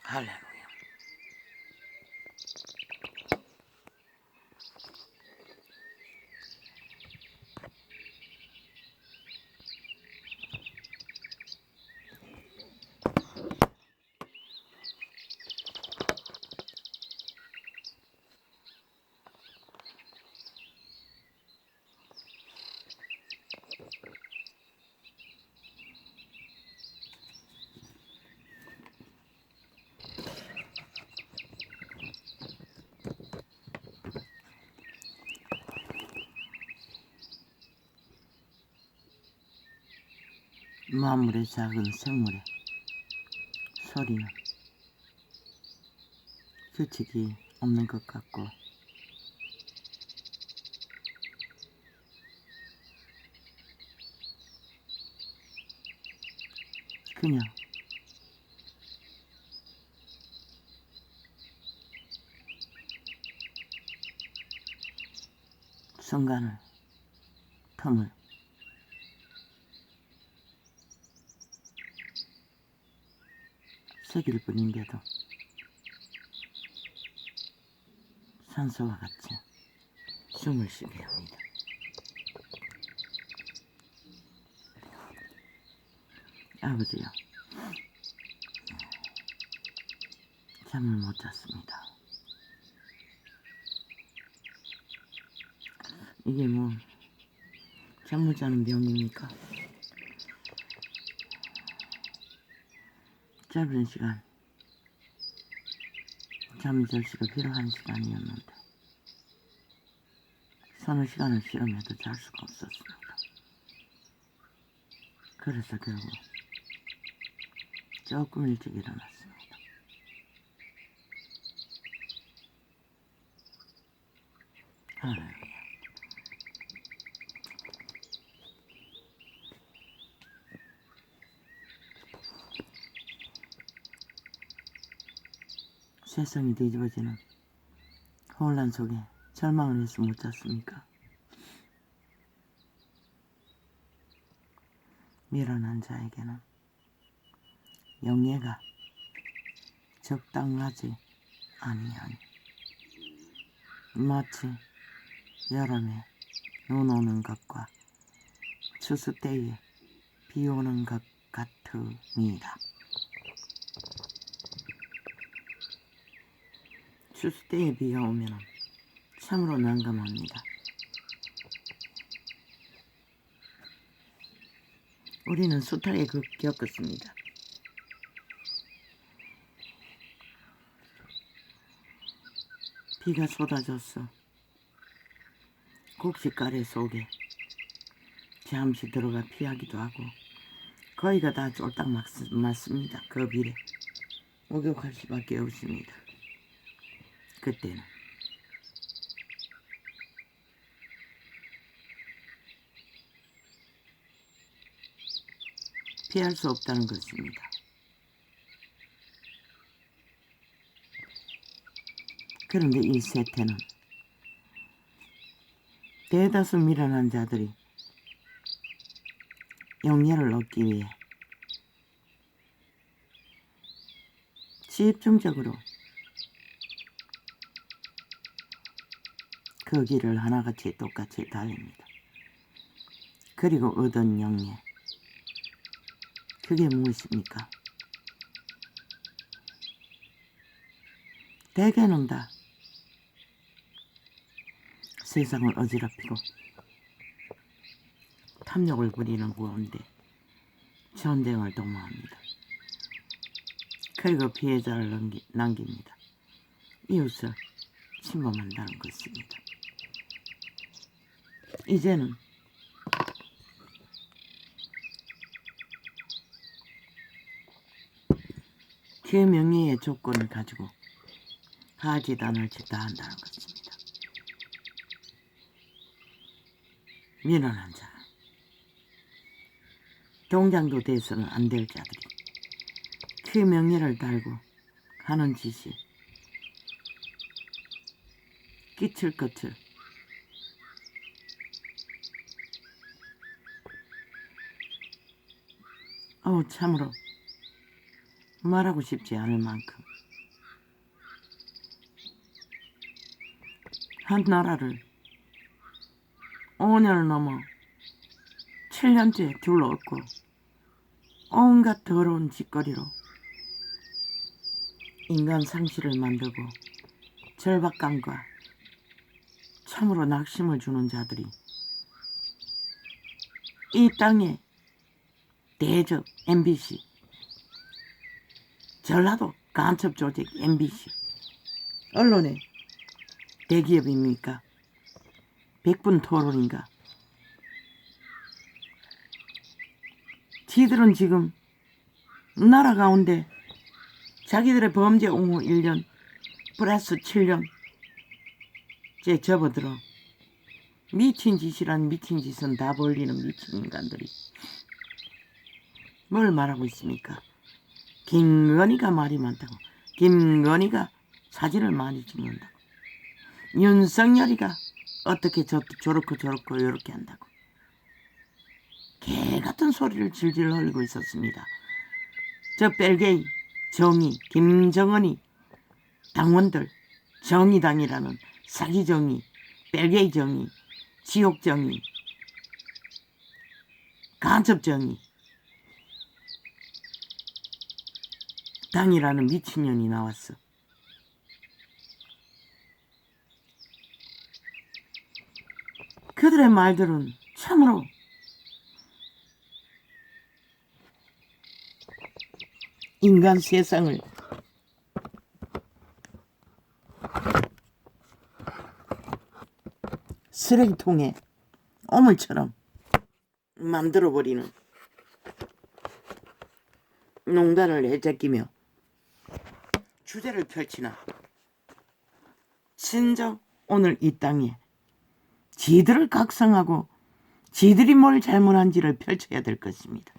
할렐루야. 만물의 작은 생물의 소리는 규칙이 없는 것 같고 그냥 순간을 틈을 새길 뿐인데도 산소와 같이 숨을 쉬게 합니다. 아버지요, 잠을 못 잤습니다. 이게 뭐 잠 못 자는 병입니까? 짧은 시간 잠이 절시가 필요한 시간이었는데 서너 시간을 실험해도 잘 수가 없었습니다. 그래서 결국 조금 일찍 일어났습니다. 할렐루야. 세상이 뒤집어지는 혼란 속에 절망을 해서 못 잤습니까? 미련한 자에게는 영예가 적당하지 아니하니 마치 여름에 눈 오는 것과 추수 때에 비 오는 것 같으니라. 추수 때에 비가 오면 참으로 난감합니다. 우리는 숱하게 겪었습니다. 비가 쏟아졌어. 곡식가래 속에 잠시 들어가 피하기도 하고 거의가 다 쫄딱 맞습니다. 그 비에 목욕할 수밖에 없습니다. 그때는 피할 수 없다는 것입니다. 그런데 이 세태는 대다수 미련한 자들이 영예를 얻기 위해 집중적으로 그 길을 하나같이 똑같이 달립니다. 그리고 얻은 영예, 그게 무엇입니까? 대개는 다 세상을 어지럽히고 탐욕을 부리는 구원대 전쟁을 도모합니다. 그리고 피해자를 남깁니다. 이웃을 침범한다는 것입니다. 이제는 그 명예의 조건을 가지고 하지도 않을 짓 다 한다는 것입니다. 미련한 자, 동장도 돼서는 안 될 자들이 그 명예를 달고 하는 짓이 끼칠 것을 참으로 말하고 싶지 않을 만큼 한 나라를 5년을 넘어 7년째 둘러엎고 온갖 더러운 짓거리로 인간 상실을 만들고 절박감과 참으로 낙심을 주는 자들이 이 땅에 대적 MBC, 전라도 간첩 조직 MBC, 언론의 대기업입니까? 백분 토론인가? 지들은 지금 나라 가운데 자기들의 범죄 옹호 1년 플러스 7년 째 접어들어 미친 짓이란 미친 짓은 다 벌리는 미친 인간들이 뭘 말하고 있습니까? 김건희가 말이 많다고, 김건희가 사진을 많이 찍는다고, 윤석열이가 어떻게 저렇고 요렇게 한다고 개같은 소리를 질질 흘리고 있었습니다. 저 벨게이, 정의, 김정은이 당원들, 정의당이라는 사기정의, 벨게이 정의, 지옥정의, 간첩정의 당이라는 미친년이 나왔어. 그들의 말들은 참으로 인간 세상을 쓰레기통에 오물처럼 만들어버리는 농단을 해제끼며 주제를 펼치나 진정 오늘 이 땅에 지들을 각성하고 지들이 뭘 잘못한지를 펼쳐야 될 것입니다.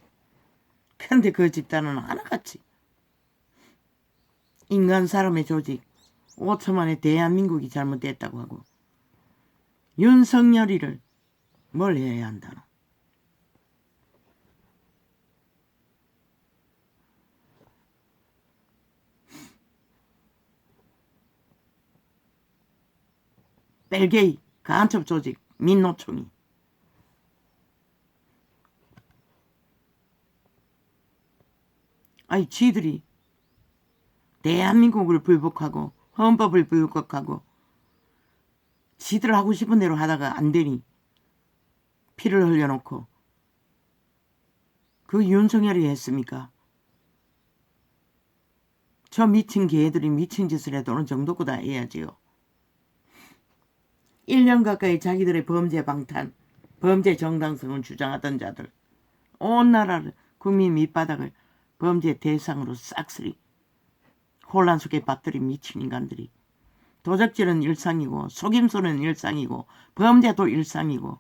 그런데 그 집단은 하나같이 인간 사람의 조직 5천만의 대한민국이 잘못됐다고 하고 윤석열이를 뭘 해야 한다노? 벨게이 간첩 조직 민노총이 아니 지들이 대한민국을 불복하고 헌법을 불복하고 지들 하고 싶은 대로 하다가 안 되니 피를 흘려놓고 그 윤석열이 했습니까? 저 미친 개들이 미친 짓을 해도 어느 정도보다 해야지요. 1년 가까이 자기들의 범죄 방탄, 범죄 정당성을 주장하던 자들, 온 나라를 국민 밑바닥을 범죄 대상으로 싹쓸이 혼란 속에 빠뜨린 미친 인간들이 도적질은 일상이고 속임수는 일상이고 범죄도 일상이고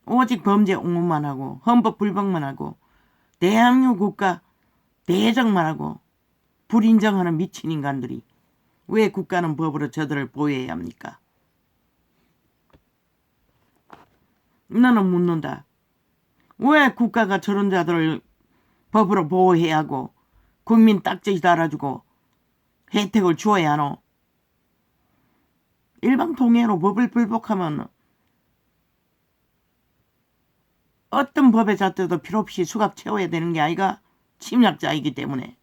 오직 범죄 옹호만 하고 헌법 불복만 하고 대한민국 국가 대적만 하고 불인정하는 미친 인간들이 왜 국가는 법으로 저들을 보호해야 합니까? 나는 묻는다. 왜 국가가 저런 자들을 법으로 보호해야 하고 국민 딱지 달아주고 혜택을 주어야 하노? 일방통행으로 법을 불복하면 어떤 법의 잣대도 필요 없이 수갑 채워야 되는 게 아이가 침략자이기 때문에.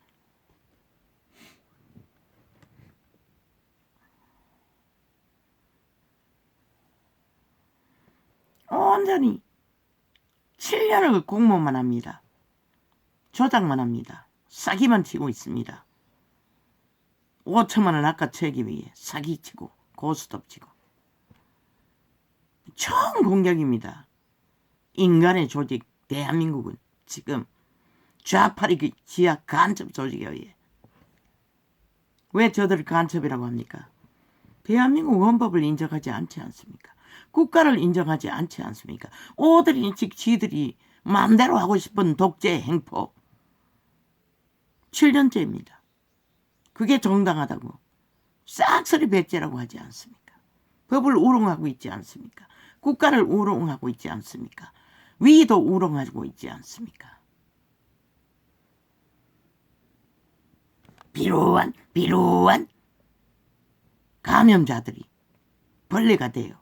온전히 7년을 공모만 합니다. 조작만 합니다. 사기만 치고 있습니다. 5천만 원 낚아채기 위해 사기치고 고스톱 치고 총 공격입니다. 인간의 조직 대한민국은 지금 좌파리 지하 간첩 조직에 의해. 왜 저들을 간첩이라고 합니까? 대한민국 헌법을 인정하지 않지 않습니까? 국가를 인정하지 않지 않습니까? 오들이 지들이 마음대로 하고 싶은 독재 행포 7년째입니다. 그게 정당하다고 싹쓸이 백제라고 하지 않습니까? 법을 우롱하고 있지 않습니까? 국가를 우롱하고 있지 않습니까? 위도 우롱하고 있지 않습니까? 비루한 감염자들이 벌레가 돼요.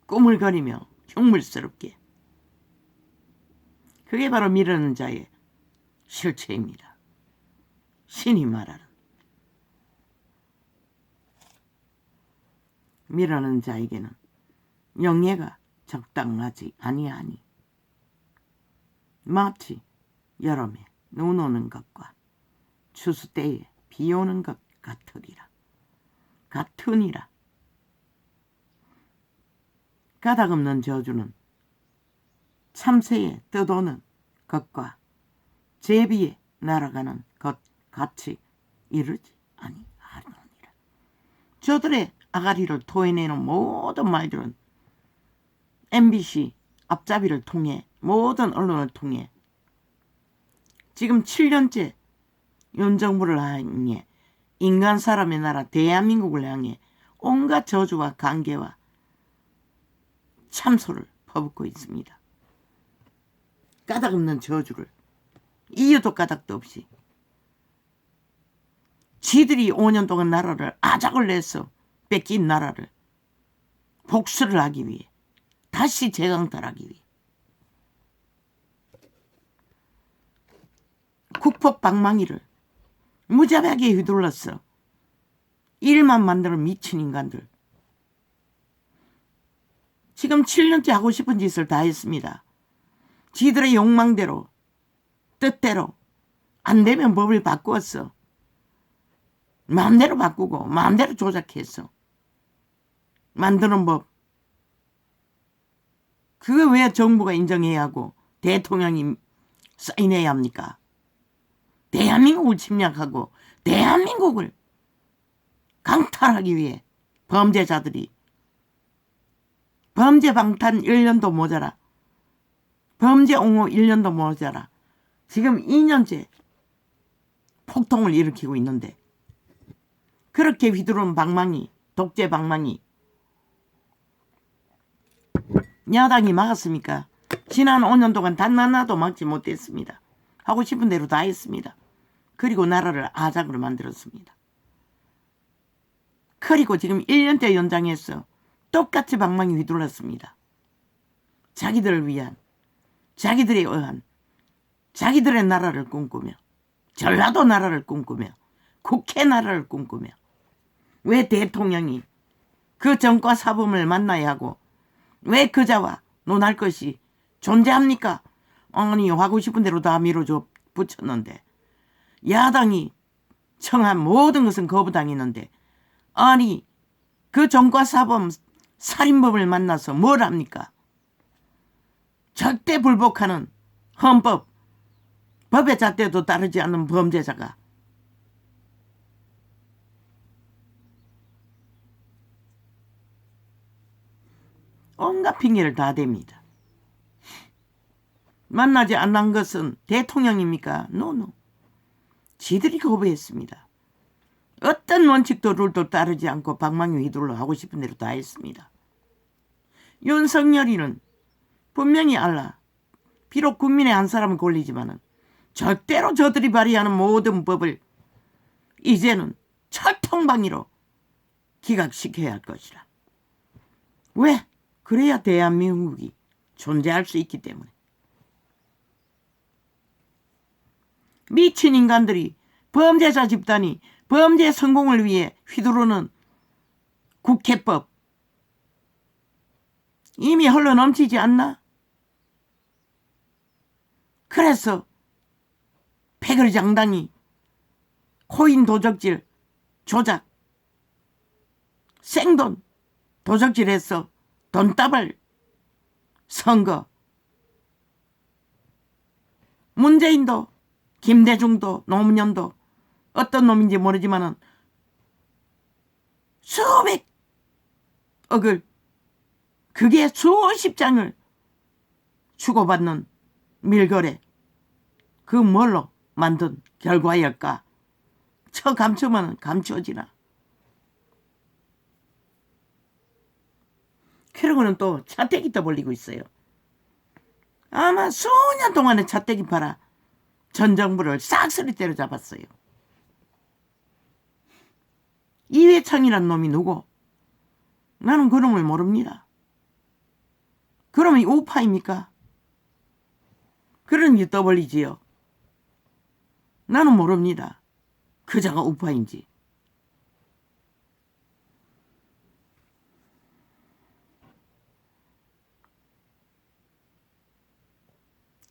꾸물거리며 흉물스럽게. 그게 바로 미루는 자의 실체입니다. 신이 말하는 미루는 자에게는 영예가 적당하지 아니하니 마치 여름에 눈 오는 것과 추수 때에 비 오는 것 같으니라. 가닥없는 저주는 참새에 떠도는 것과 제비에 날아가는 것 같이 이르지 아니하느니라. 저들의 아가리를 토해내는 모든 말들은 MBC 앞잡이를 통해 모든 언론을 통해 지금 7년째 윤정부를 향해 인간 사람의 나라 대한민국을 향해 온갖 저주와 관계와 참소를 퍼붓고 있습니다. 까닭없는 저주를 이유도 까닭도 없이 지들이 5년 동안 나라를 아작을 내서 뺏긴 나라를 복수를 하기 위해 다시 재강탈하기 위해 국폭 방망이를 무자비하게 휘둘렀어. 일만 만들어 미친 인간들. 지금 7년째 하고 싶은 짓을 다 했습니다. 지들의 욕망대로 뜻대로 안 되면 법을 바꾸었어. 마음대로 바꾸고 마음대로 조작했어. 만드는 법. 그거 왜 정부가 인정해야 하고 대통령이 사인해야 합니까? 대한민국을 침략하고 대한민국을 강탈하기 위해 범죄자들이 범죄 방탄 1년도 모자라. 범죄 옹호 1년도 모자라. 지금 2년째 폭동을 일으키고 있는데 그렇게 휘두른 방망이, 독재 방망이 야당이 막았습니까? 지난 5년 동안 단 하나도 막지 못했습니다. 하고 싶은 대로 다 했습니다. 그리고 나라를 아작으로 만들었습니다. 그리고 지금 1년째 연장해서 똑같이 방망이 휘둘렀습니다. 자기들을 위한, 자기들에 의한, 자기들의 나라를 꿈꾸며 전라도 나라를 꿈꾸며 국회 나라를 꿈꾸며 왜 대통령이 그 정과 사범을 만나야 하고 왜 그자와 논할 것이 존재합니까? 아니 하고 싶은 대로 다 밀어줘 붙였는데 야당이 청한 모든 것은 거부당했는데 아니 그 정과 사범 살인범을 만나서 뭘 합니까? 절대 불복하는 헌법, 법의 잣대도 따르지 않는 범죄자가 온갖 핑계를 다 댑니다. 만나지 않는 것은 대통령입니까? 노노. 지들이 거부했습니다. 어떤 원칙도 룰도 따르지 않고 방망이 휘둘러 하고 싶은 대로 다 했습니다. 윤석열이는 분명히 알라. 비록 국민의 한 사람은 걸리지만은 절대로 저들이 발의하는 모든 법을 이제는 철통방위로 기각시켜야 할 것이라. 왜? 그래야 대한민국이 존재할 수 있기 때문에. 미친 인간들이 범죄자 집단이 범죄 성공을 위해 휘두르는 국회법 이미 흘러넘치지 않나? 그래서 패거리장단이 코인 도적질 조작 생돈 도적질해서 돈다발 선거 문재인도 김대중도 노무현도 어떤 놈인지 모르지만은 수백 억을 그게 수십 장을 주고받는 밀거래 그 뭘로 만든 결과일까? 저 감추면 감추어지나. 그러고는 또 차떼기 떠벌리고 있어요. 아마 수년 동안에 차떼기 팔아 전 정부를 싹쓸이 때려잡았어요. 이회창이란 놈이 누구? 나는 그놈을 모릅니다. 그러면 우파입니까? 그러니 떠벌리지요. 나는 모릅니다. 그자가 우파인지.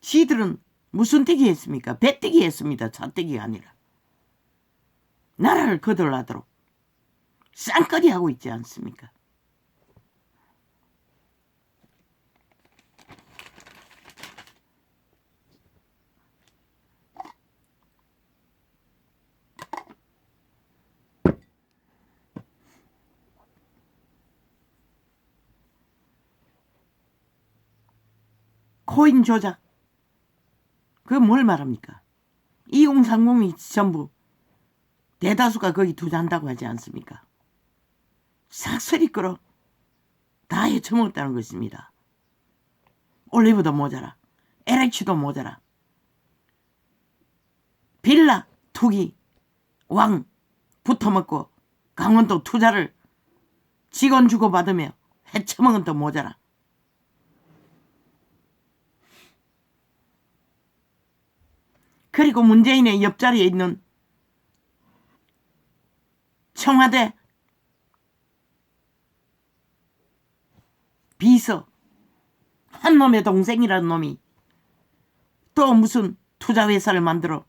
지들은 무슨 떼기 했습니까? 배떼기 했습니다. 자떼기가 아니라. 나라를 거덜나도록 쌍거리 하고 있지 않습니까? 코인 조작. 그거 뭘 말합니까? 2030이 전부 대다수가 거기 투자한다고 하지 않습니까? 싹쓸이 끌어 다 헤쳐먹었다는 것입니다. 올리브도 모자라, LH도 모자라, 빌라 투기 왕 붙어먹고 강원도 투자를 직원 주고받으며 헤쳐먹은 또 모자라. 그리고 문재인의 옆자리에 있는 청와대 비서 한 놈의 동생이라는 놈이 또 무슨 투자회사를 만들어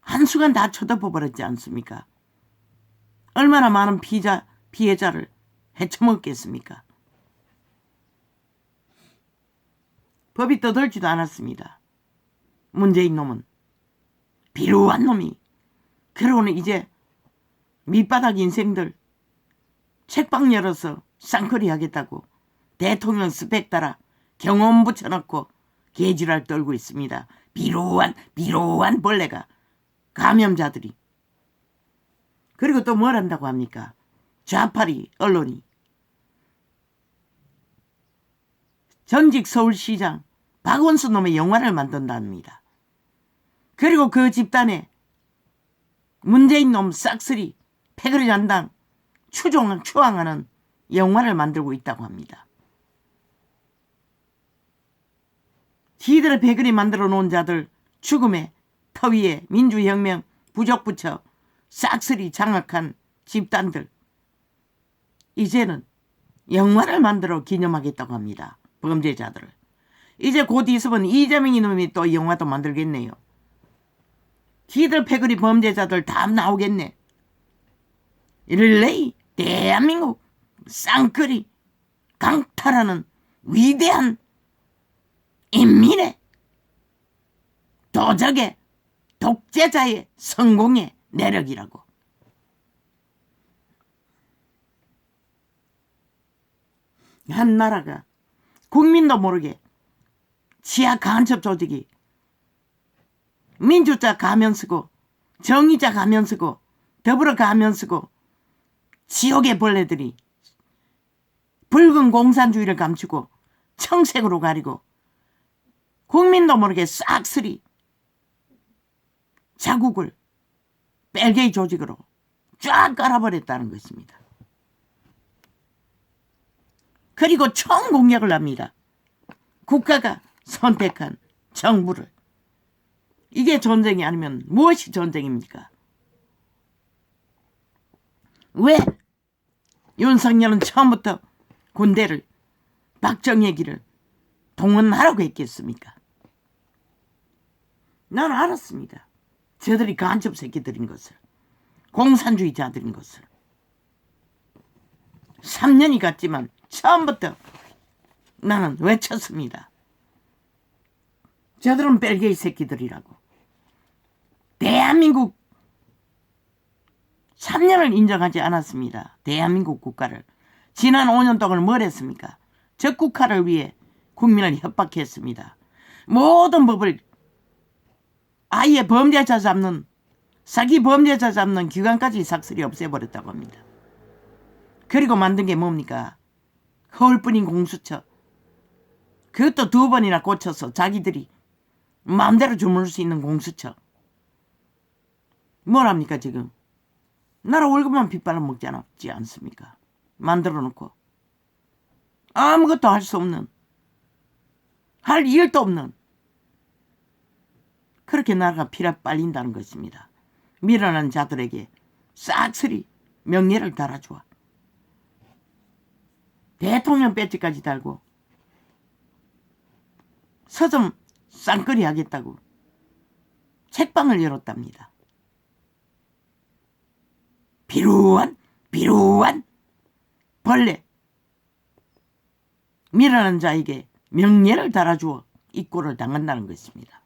한순간 다 쳐덮어 버렸지 않습니까? 얼마나 많은 피해자를 헤쳐먹겠습니까? 법이 떠들지도 않았습니다. 문재인 놈은 비루한 놈이. 그러고는 이제 밑바닥 인생들 책방 열어서 쌍거리 하겠다고 대통령 스펙 따라 경험 붙여놓고 개지랄 떨고 있습니다. 비루한 벌레가, 감염자들이. 그리고 또 뭘 한다고 합니까? 좌파리 언론이 전직 서울시장 박원순 놈의 영화를 만든답니다. 그리고 그 집단에 문재인 놈 싹쓸이 패거리 잔당 추앙하는 영화를 만들고 있다고 합니다. 지들의 패거리 만들어 놓은 자들 죽음의 터 위에 민주혁명 부적 붙여 싹쓸이 장악한 집단들, 이제는 영화를 만들어 기념하겠다고 합니다. 범죄자들을. 이제 곧 있으면 이재명이 놈이 또 영화도 만들겠네요. 지들 패거리 범죄자들 다 나오겠네. 릴레이 대한민국 쌍거리 강탈하는 위대한 인민의 도적의 독재자의 성공의 내력이라고. 한 나라가 국민도 모르게 지하 간첩 조직이 민주자 가면 쓰고 정의자 가면 쓰고 더불어 가면 쓰고 지옥의 벌레들이 붉은 공산주의를 감추고 청색으로 가리고 국민도 모르게 싹쓸이 자국을 벨게이 조직으로 쫙 깔아버렸다는 것입니다. 그리고 총공격을 합니다. 국가가 선택한 정부를. 이게 전쟁이 아니면 무엇이 전쟁입니까? 왜 윤석열은 처음부터 군대를, 박정희기를 동원하라고 했겠습니까? 난 알았습니다. 저들이 간첩 새끼들인 것을, 공산주의자들인 것을. 3년이 갔지만 처음부터 나는 외쳤습니다. 저들은 벨게이 새끼들이라고. 대한민국 3년을 인정하지 않았습니다. 대한민국 국가를. 지난 5년 동안 뭘 했습니까? 적국화를 위해 국민을 협박했습니다. 모든 법을 아예 범죄자 잡는, 사기 범죄자 잡는 기관까지 삭슬이 없애버렸다고 합니다. 그리고 만든 게 뭡니까? 허울뿐인 공수처. 그것도 2번이나 고쳐서 자기들이 마음대로 주무를 수 있는 공수처. 뭘 합니까 지금? 나라 월급만 빗발라 먹지 않았지 않습니까? 만들어 놓고 아무것도 할 수 없는, 할 일도 없는, 그렇게 나라가 피라 빨린다는 것입니다. 미련한 자들에게 싹쓸이 명예를 달아주어 대통령 배지까지 달고 서점 쌍끌이 하겠다고 책방을 열었답니다. 비루한 벌레, 미련한 자에게 명예를 달아주어 입고를 당한다는 것입니다.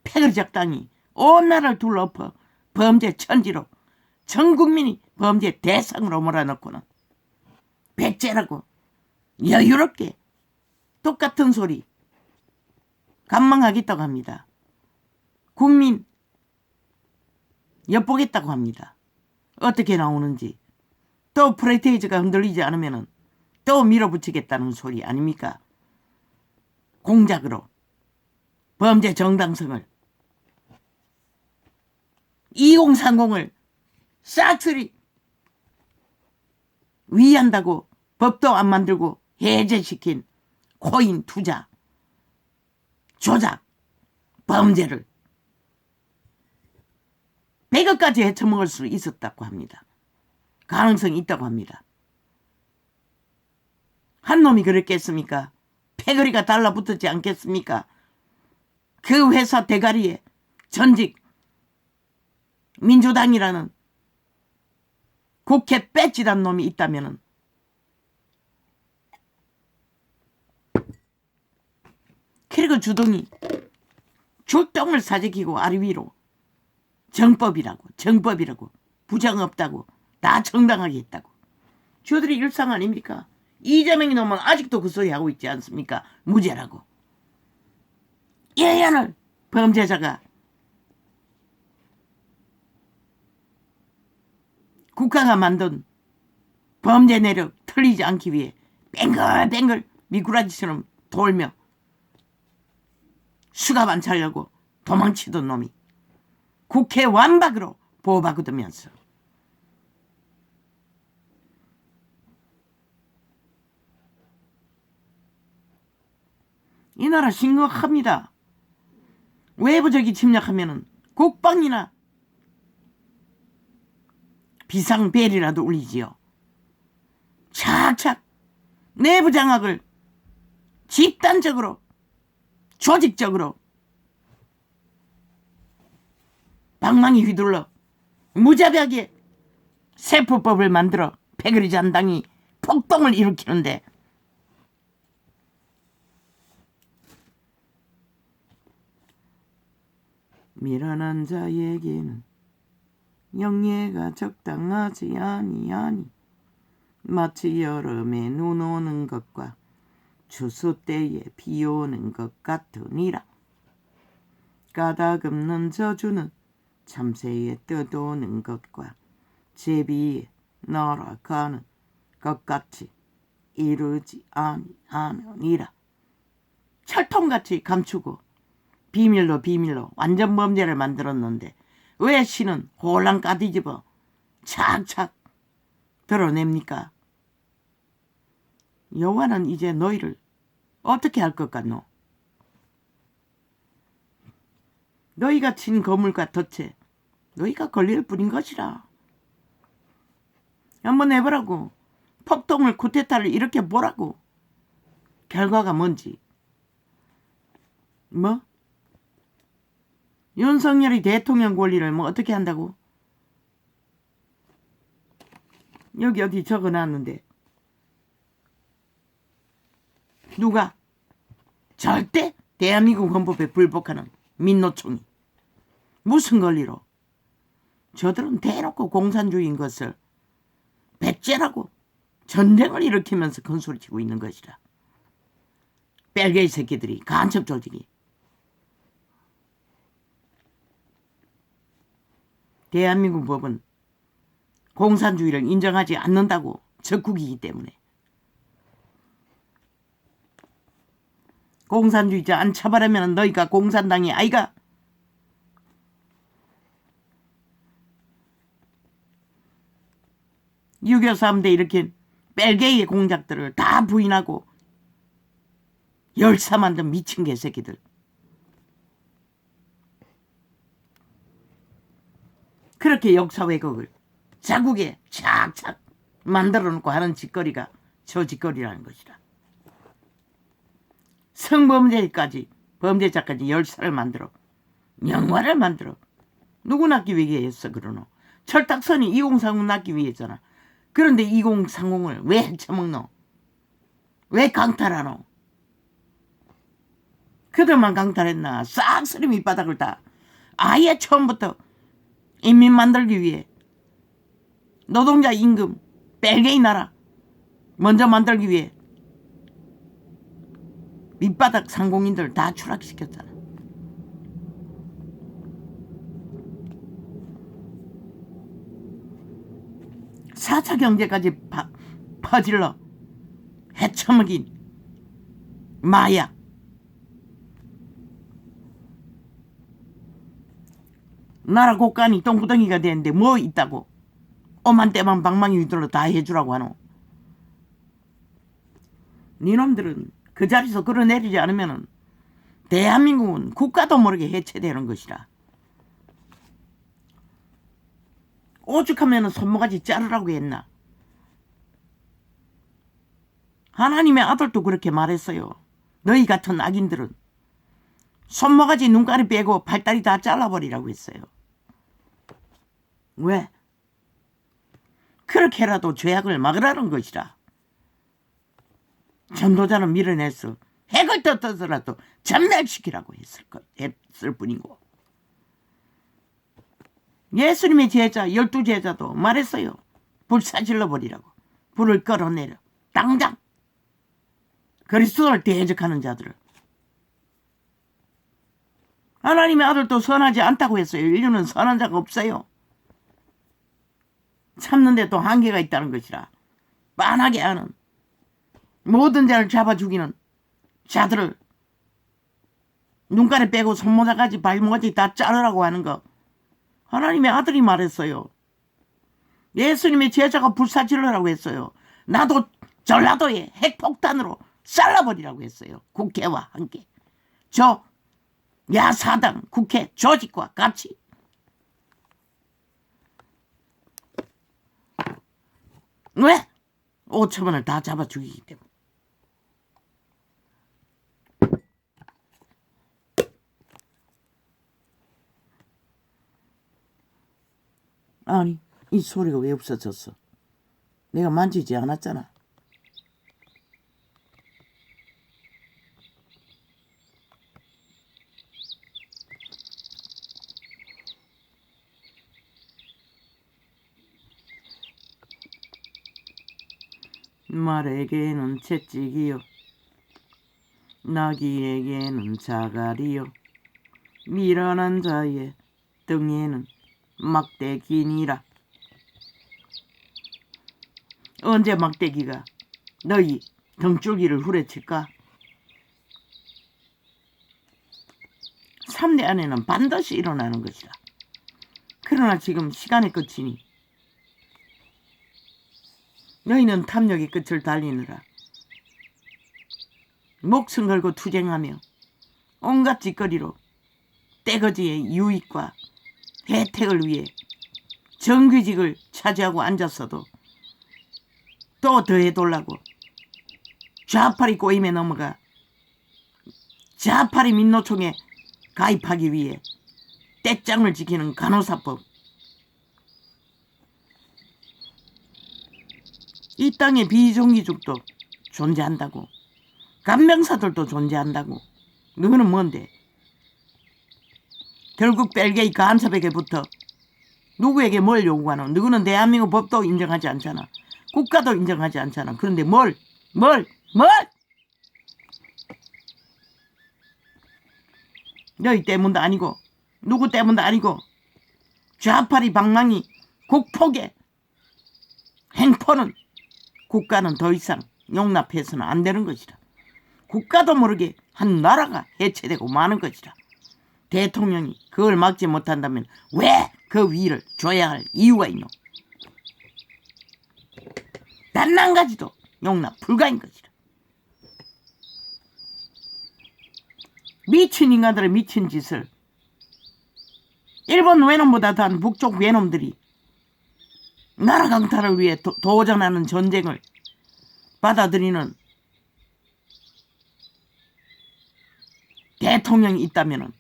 패거리 작당이 온 나라를 둘러엎어 범죄 천지로 전 국민이 범죄 대상으로 몰아넣고는 백제라고 여유롭게 똑같은 소리 감망하겠다고 합니다. 국민 엿보겠다고 합니다. 어떻게 나오는지. 또 프레테이즈가 흔들리지 않으면 또 밀어붙이겠다는 소리 아닙니까? 공작으로 범죄 정당성을 2030을 싹쓸이 위한다고 법도 안 만들고 해제시킨 코인 투자, 조작, 범죄를 100억까지 헤쳐먹을 수 있었다고 합니다. 가능성이 있다고 합니다. 한 놈이 그랬겠습니까? 패거리가 달라붙었지 않겠습니까? 그 회사 대가리에 전직 민주당이라는 국회 배지단 놈이 있다면은 그리고 주둥이 줄똥을 사지키고 아리 위로 정법이라고 부정 없다고 다 정당하게 했다고. 저들이 일상 아닙니까? 이재명이 놈은 아직도 그 소리 하고 있지 않습니까? 무죄라고. 1년을 범죄자가 국가가 만든 범죄 내력 틀리지 않기 위해 뱅글뱅글 미꾸라지처럼 돌며 수갑 안 차려고 도망치던 놈이 국회 완박으로 보호받으면서 이 나라 심각합니다. 외부적이 침략하면은 국방이나 비상벨이라도 울리지요. 착착 내부 장악을 집단적으로 조직적으로 방망이 휘둘러 무자비하게 세포법을 만들어 패거리 잔당이 폭동을 일으키는데 미련한 자에게는 영예가 적당하지 아니하니 마치 여름에 눈 오는 것과 추수 때에 비 오는 것 같으니라. 까닭없는 저주는 참새에 떠도는 것과 제비에 날아가는 것 같이 이르지 아니하느니라. 철통같이 감추고 비밀로 완전 범죄를 만들었는데 왜 신은 홀랑 까뒤집어 착착 드러냅니까? 여호와는 이제 너희를 어떻게 할 것 같노? 너희가 친 거물과 덫에 너희가 걸릴 뿐인 것이라. 한번 해보라고. 폭동을 쿠데타를 일으켜보라고. 결과가 뭔지. 뭐? 윤석열이 대통령 권리를 뭐 어떻게 한다고? 여기 어디 적어놨는데 누가? 절대 대한민국 헌법에 불복하는 민노총이 무슨 권리로? 저들은 대놓고 공산주의인 것을 백제라고 전쟁을 일으키면서 큰소리치고 있는 것이라. 뺄개이 새끼들이 간첩 조직이 대한민국 법은 공산주의를 인정하지 않는다고 적국이기 때문에 공산주의자 안 처벌하면 너희가 공산당이 아이가? 6.25 싸움때 이렇게 벨게이의 공작들을 다 부인하고 열사 만든 미친 개새끼들. 그렇게 역사 왜곡을 자국에 착착 만들어 놓고 하는 짓거리가 저 짓거리라는 것이다. 성범죄까지 범죄자까지 열사를 만들어 영화를 만들어 누구 낳기 위해서 그러노? 철딱선이 2030 낳기 위해서잖아. 그런데 2030을 왜 헤쳐먹노? 왜 강탈하노? 그들만 강탈했나? 싹쓸이 밑바닥을 다 아예 처음부터 인민 만들기 위해 노동자 임금 벨게이 나라 먼저 만들기 위해 밑바닥 상공인들 다 추락시켰잖아. 사차 경제까지 퍼질러 헤쳐먹인 마약. 나라 곳간이 똥구덩이가 되는데 뭐 있다고 오만 때만 방망이 위들로 다 해주라고 하노. 니놈들은 그 자리에서 끌어내리지 않으면 대한민국은 국가도 모르게 해체되는 것이라. 오죽하면 손모가지 자르라고 했나. 하나님의 아들도 그렇게 말했어요. 너희 같은 악인들은 손모가지 눈가리 빼고 팔다리 다 잘라버리라고 했어요. 왜? 그렇게라도 죄악을 막으라는 것이라. 전도자는 밀어내서 핵을 떴더라도 전멸시키라고 했을 뿐이고, 예수님의 제자 12제자도 말했어요. 불사질러 버리라고. 불을 끌어내려 당장 그리스도를 대적하는 자들을. 하나님의 아들도 선하지 않다고 했어요. 인류는 선한 자가 없어요. 참는데 또 한계가 있다는 것이라. 빤하게 하는 모든 자를 잡아 죽이는 자들을 눈가리 빼고 손모자까지 발모가지 다 자르라고 하는 거 하나님의 아들이 말했어요. 예수님의 제자가 불사질러라고 했어요. 나도 전라도에 핵폭탄으로 쌀라버리라고 했어요. 국회와 함께. 저 야사당 국회 조직과 같이. 왜? 5천원을 다 잡아 죽이기 때문에. 아니, 이 소리가 왜 없어졌어? 내가 만지지 않았잖아. 말에게는 채찍이요, 나귀에게는 자갈이요, 미련한 자의 등에는 막대기니라. 언제 막대기가 너희 등줄기를 후려칠까? 3대 안에는 반드시 일어나는 것이라. 그러나 지금 시간의 끝이니 너희는 탐욕의 끝을 달리느라 목숨 걸고 투쟁하며 온갖 짓거리로 떼거지의 유익과 혜택을 위해 정규직을 차지하고 앉았어도 또 더해돌라고 좌파리 꼬임에 넘어가 좌파리 민노총에 가입하기 위해 떼짱을 지키는 간호사법. 이 땅에 비정규직도 존재한다고, 간병사들도 존재한다고. 너는 뭔데? 결국 벨게이 간섭에게부터 누구에게 뭘 요구하노? 너는 대한민국 법도 인정하지 않잖아. 국가도 인정하지 않잖아. 그런데 뭘? 너희 때문도 아니고 누구 때문도 아니고 좌파리 방망이 국폭의 행포는 국가는 더 이상 용납해서는 안 되는 것이라. 국가도 모르게 한 나라가 해체되고 마는 것이라. 대통령이 그걸 막지 못한다면 왜 그 위를 줘야 할 이유가 있노? 단 한 가지도 용납 불가인 것이라. 미친 인간들의 미친 짓을 일본 외놈보다 더한 북쪽 외놈들이 나라 강탈을 위해 도전하는 전쟁을 받아들이는 대통령이 있다면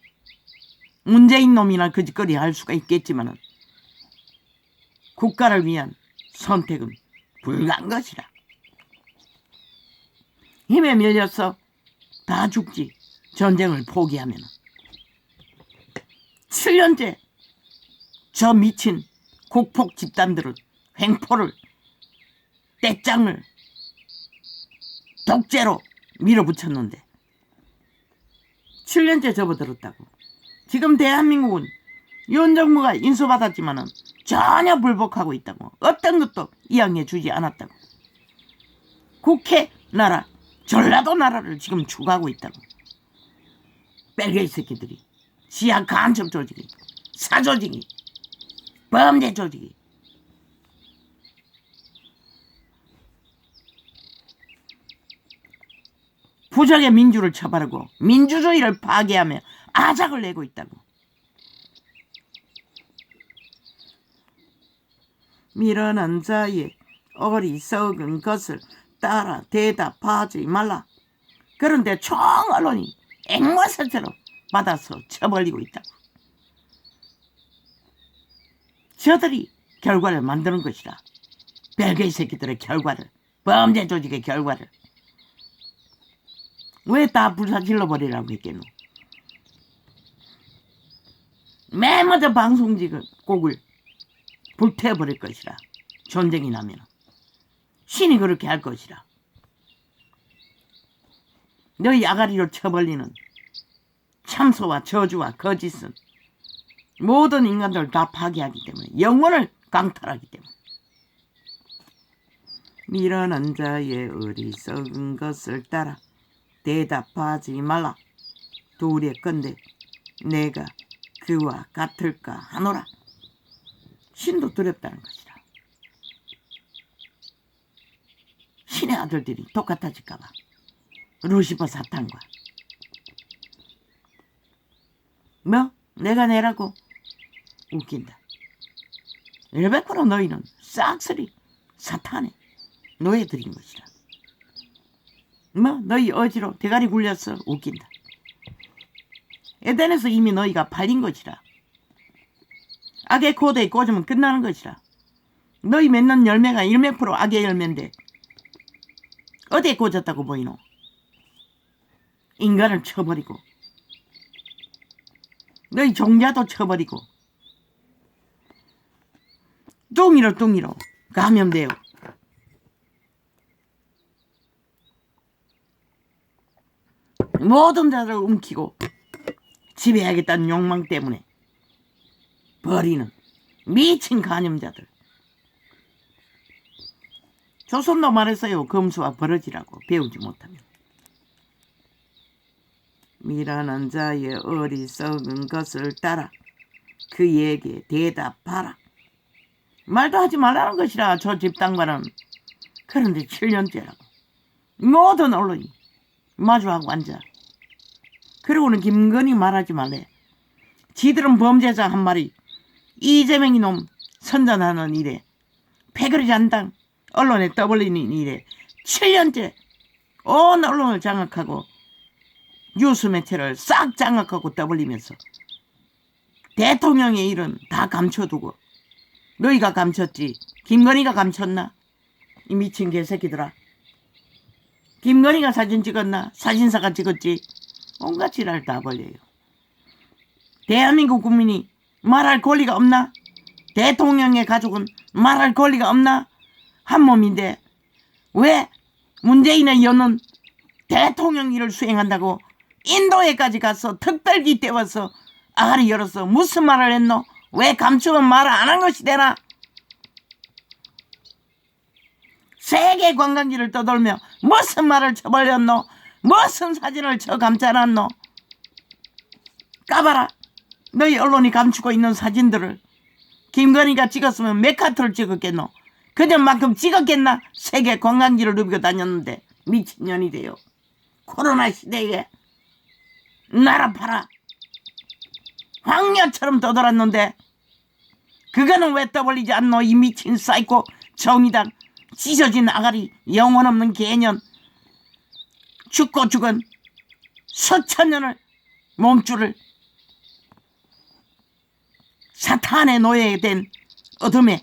문재인 놈이나 그 짓거리 할 수가 있겠지만 국가를 위한 선택은 불가한 것이라. 힘에 밀려서 다 죽지 전쟁을 포기하면 7년째 저 미친 국폭 집단들은 횡포를 떼짱을 독재로 밀어붙였는데 7년째 접어들었다고. 지금 대한민국은 윤 정부가 인수받았지만은 전혀 불복하고 있다고. 어떤 것도 이양해 주지 않았다고. 국회 나라, 전라도 나라를 지금 추구하고 있다고. 뺄개이 새끼들이, 지하 간첩 조직이, 사조직이, 범죄 조직이. 부정의 민주를 처벌하고 민주주의를 파괴하며 아작을 내고 있다고. 미련한 자의 어리석은 것을 따라 대답하지 말라. 그런데 총 언론이 앵무새처럼 받아서 쳐버리고 있다고. 저들이 결과를 만드는 것이라. 별개의 새끼들의 결과를, 범죄 조직의 결과를. 왜 다 불사질러 버리라고 했겠노? 맨 먼저 방송국을 불태워버릴 것이라. 전쟁이 나면 신이 그렇게 할 것이라. 너희 아가리로 쳐벌리는 참소와 저주와 거짓은 모든 인간들을 다 파괴하기 때문에, 영혼을 강탈하기 때문에. 미련한 자의 어리석은 것을 따라 대답하지 말라. 두렵건대 내가 그와 같을까 하노라. 신도 두렵다는 것이라. 신의 아들들이 똑같아질까봐. 루시퍼 사탄과. 뭐? 내가 내라고? 웃긴다. 100% 너희는 싹쓸이 사탄의 노예들인 것이라. 뭐? 너희 어지로 대가리 굴렸어? 웃긴다. 에덴에서 이미 너희가 팔린 것이라. 악의 고대에 꽂으면 끝나는 것이라. 너희 맺는 열매가 100% 악의 열매인데 어디에 꽂았다고 보이노? 인간을 쳐버리고 너희 종자도 쳐버리고 뚱이로 감염돼요. 모든 자를 움키고 지배하겠다는 욕망 때문에 버리는 미친 간염자들. 조선도 말했어요. 검수와 버러지라고. 배우지 못하면. 미련한 자의 어리석은 것을 따라 그에게 대답하라. 말도 하지 말라는 것이라. 저 집단과는. 그런데 7년째라고. 모든 언론이 마주하고 앉아. 그리고는 김건희 말하지 말래. 지들은 범죄자 한 마리 이재명이 놈 선전하는 일에 패거리 잔당 언론에 떠벌리는 일에 7년째 온 언론을 장악하고 뉴스 매체를 싹 장악하고 떠벌리면서 대통령의 일은 다 감춰두고 너희가 감췄지 김건희가 감췄나? 이 미친 개새끼들아. 김건희가 사진 찍었나? 사진사가 찍었지. 온갖 지랄 다 벌려요. 대한민국 국민이 말할 권리가 없나? 대통령의 가족은 말할 권리가 없나? 한 몸인데 왜 문재인의 여는 대통령 일을 수행한다고 인도에까지 가서 특별기 때워서 아가리 열어서 무슨 말을 했노? 왜 감추면 말을 안 한 것이 되나? 세계 관광지를 떠돌며 무슨 말을 쳐벌렸노? 무슨 사진을 쳐 감춰놨노? 까봐라. 너희 언론이 감추고 있는 사진들을 김건희가 찍었으면 몇 카트를 찍었겠노? 그전만큼 찍었겠나? 세계 관광지를 누비고 다녔는데 미친년이 돼요. 코로나 시대에 나라 팔아 황녀처럼 떠돌았는데 그거는 왜 떠벌리지 않노? 이 미친 사이코 정의당 찢어진 아가리 영혼 없는 개년 죽고 죽은 수천 년을 몸줄을 사탄의 노예된 어둠의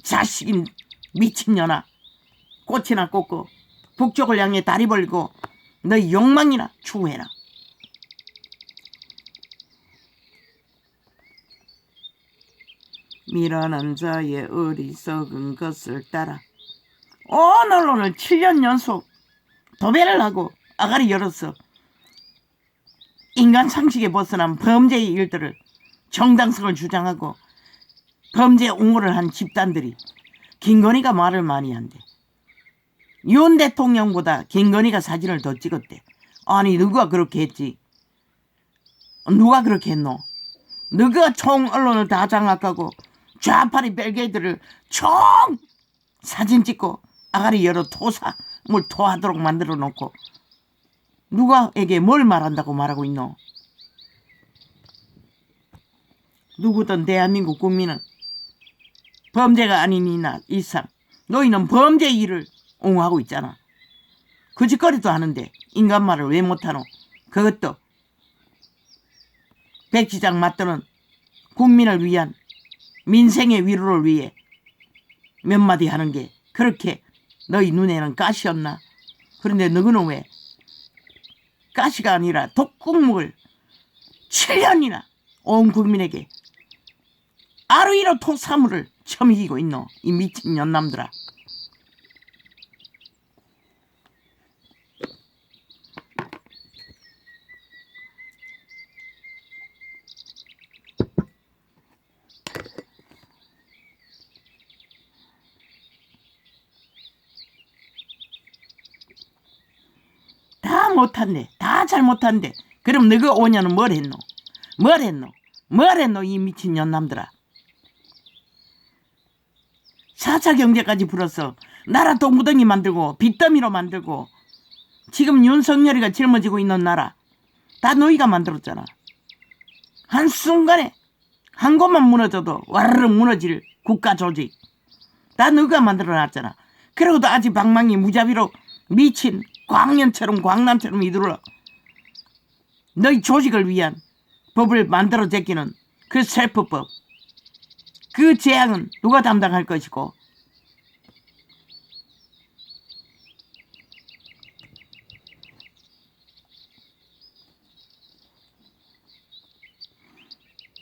자식인 미친년아. 꽃이나 꽂고 북쪽을 향해 다리 벌리고 너희 욕망이나 추구해라. 미련한 자의 어리석은 것을 따라 오늘 7년 연속 도배를 하고 아가리 열어서 인간 상식에 벗어난 범죄의 일들을 정당성을 주장하고 범죄 옹호를 한 집단들이 김건희가 말을 많이 한대. 윤 대통령보다 김건희가 사진을 더 찍었대. 아니 누가 그렇게 했지? 누가 그렇게 했노? 누가 총 언론을 다 장악하고 좌파리 벨게이들을 총 사진 찍고 아가리 열어 토사물 토하도록 만들어 놓고 누가에게 뭘 말한다고 말하고 있노? 누구든 대한민국 국민은 범죄가 아닌 이상 너희는 범죄 일을 옹호하고 있잖아. 그 짓거리도 하는데 인간 말을 왜 못하노? 그것도 백지장 맞드는 국민을 위한 민생의 위로를 위해 몇 마디 하는 게 그렇게 너희 눈에는 가시였나? 그런데 너희는 왜 가시가 아니라 독국묵을 7년이나 온 국민에게 아루이로 토사물을 처먹이고 있노? 이 미친 년남들아. 다 못한대. 다 잘못한대. 그럼 너가 5년은 뭘 했노? 뭘 했노? 뭘 했노? 이 미친 년남들아. 4차 경제까지 불어서 나라 동구덩이 만들고 빚더미로 만들고 지금 윤석열이가 짊어지고 있는 나라 다 너희가 만들었잖아. 한순간에 한 곳만 무너져도 와르르 무너질 국가 조직 다 너희가 만들어놨잖아. 그러고도 아직 방망이 무자비로 미친 광년처럼 이들어 너희 조직을 위한 법을 만들어 제끼는 그 셀프법 그 재앙은 누가 담당할 것이고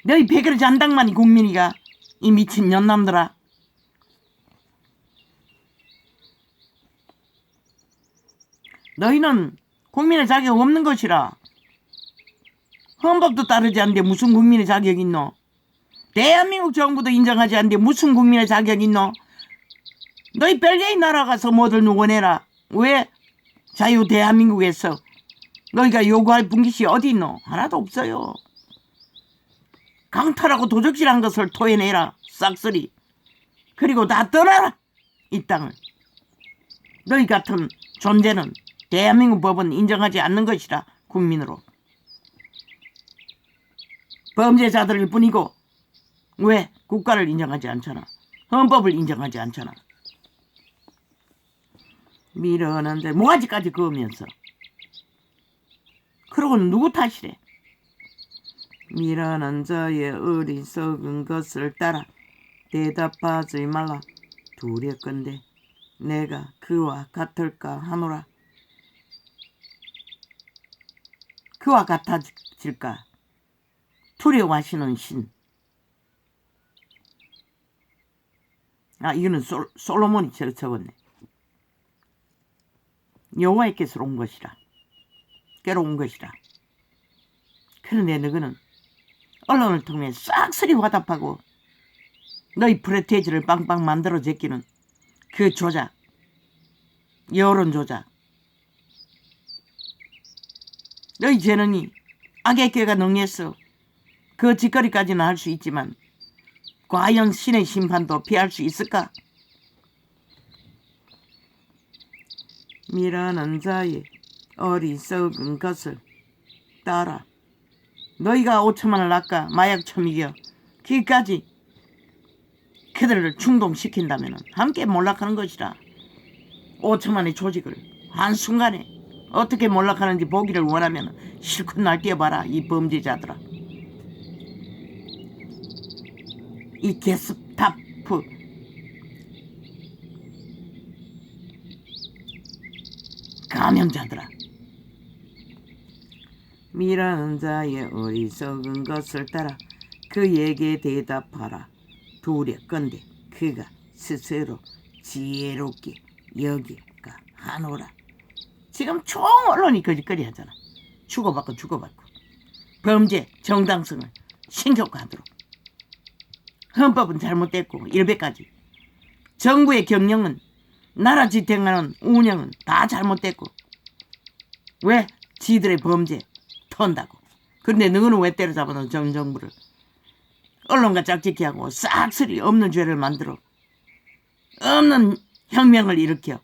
너희 백그릇 잔당만이 국민이가 이 미친 년남들아. 너희는 국민의 자격 없는 것이라. 헌법도 따르지 않는데 무슨 국민의 자격이 있노? 대한민국 정부도 인정하지 않는데 무슨 국민의 자격이 있노? 너희 벨기에 나라 가서 뭐들 누구내라. 왜 자유 대한민국에서 너희가 요구할 분깃이 어디 있노? 하나도 없어요. 강탈하고 도적질한 것을 토해내라. 싹쓸이. 그리고 다 떠나라. 이 땅을. 너희 같은 존재는 대한민국 법은 인정하지 않는 것이라. 국민으로. 범죄자들일 뿐이고 왜 국가를 인정하지 않잖아. 헌법을 인정하지 않잖아. 미련한데 모가지까지 그으면서 그러고는 누구 탓이래. 미련한 자의 어리석은 것을 따라 대답하지 말라. 두렵건대 내가 그와 같을까 하노라. 그와 같아질까? 두려워하시는 신. 아, 이거는 솔로몬이 적었네. 여호와께서 온 것이라. 깨로운 것이라. 그런데 너희는 언론을 통해 싹쓸이 화답하고 너희 프레테이지를 빵빵 만들어 제끼는 그 조작, 여론 조작. 너희 재능이 악의 꾀가 능했어. 그 짓거리까지는 할 수 있지만 과연 신의 심판도 피할 수 있을까? 미라는 자의 어리석은 것을 따라. 너희가 5천만을 낚아 마약 처먹여 기까지 그들을 충동시킨다면 함께 몰락하는 것이라. 5천만의 조직을 한순간에 어떻게 몰락하는지 보기를 원하면 실컷 날뛰어봐라. 이 범죄자들아. 이 게스타프 감염자들아. 미라는 자의 어리석은 것을 따라 그에게 대답하라. 두렵건대 그가 스스로 지혜롭게 여기가 하노라. 지금 총 언론이 거짓거리 하잖아. 주고받고 범죄 정당성을 신격화하도록. 헌법은 잘못됐고 일배까지 정부의 경영은 나라 지탱하는 운영은 다 잘못됐고 왜? 지들의 범죄 턴다고. 그런데 너는 왜 때려잡아놓은 정부를 언론과 짝짓기 하고 싹쓸이 없는 죄를 만들어 없는 혁명을 일으켜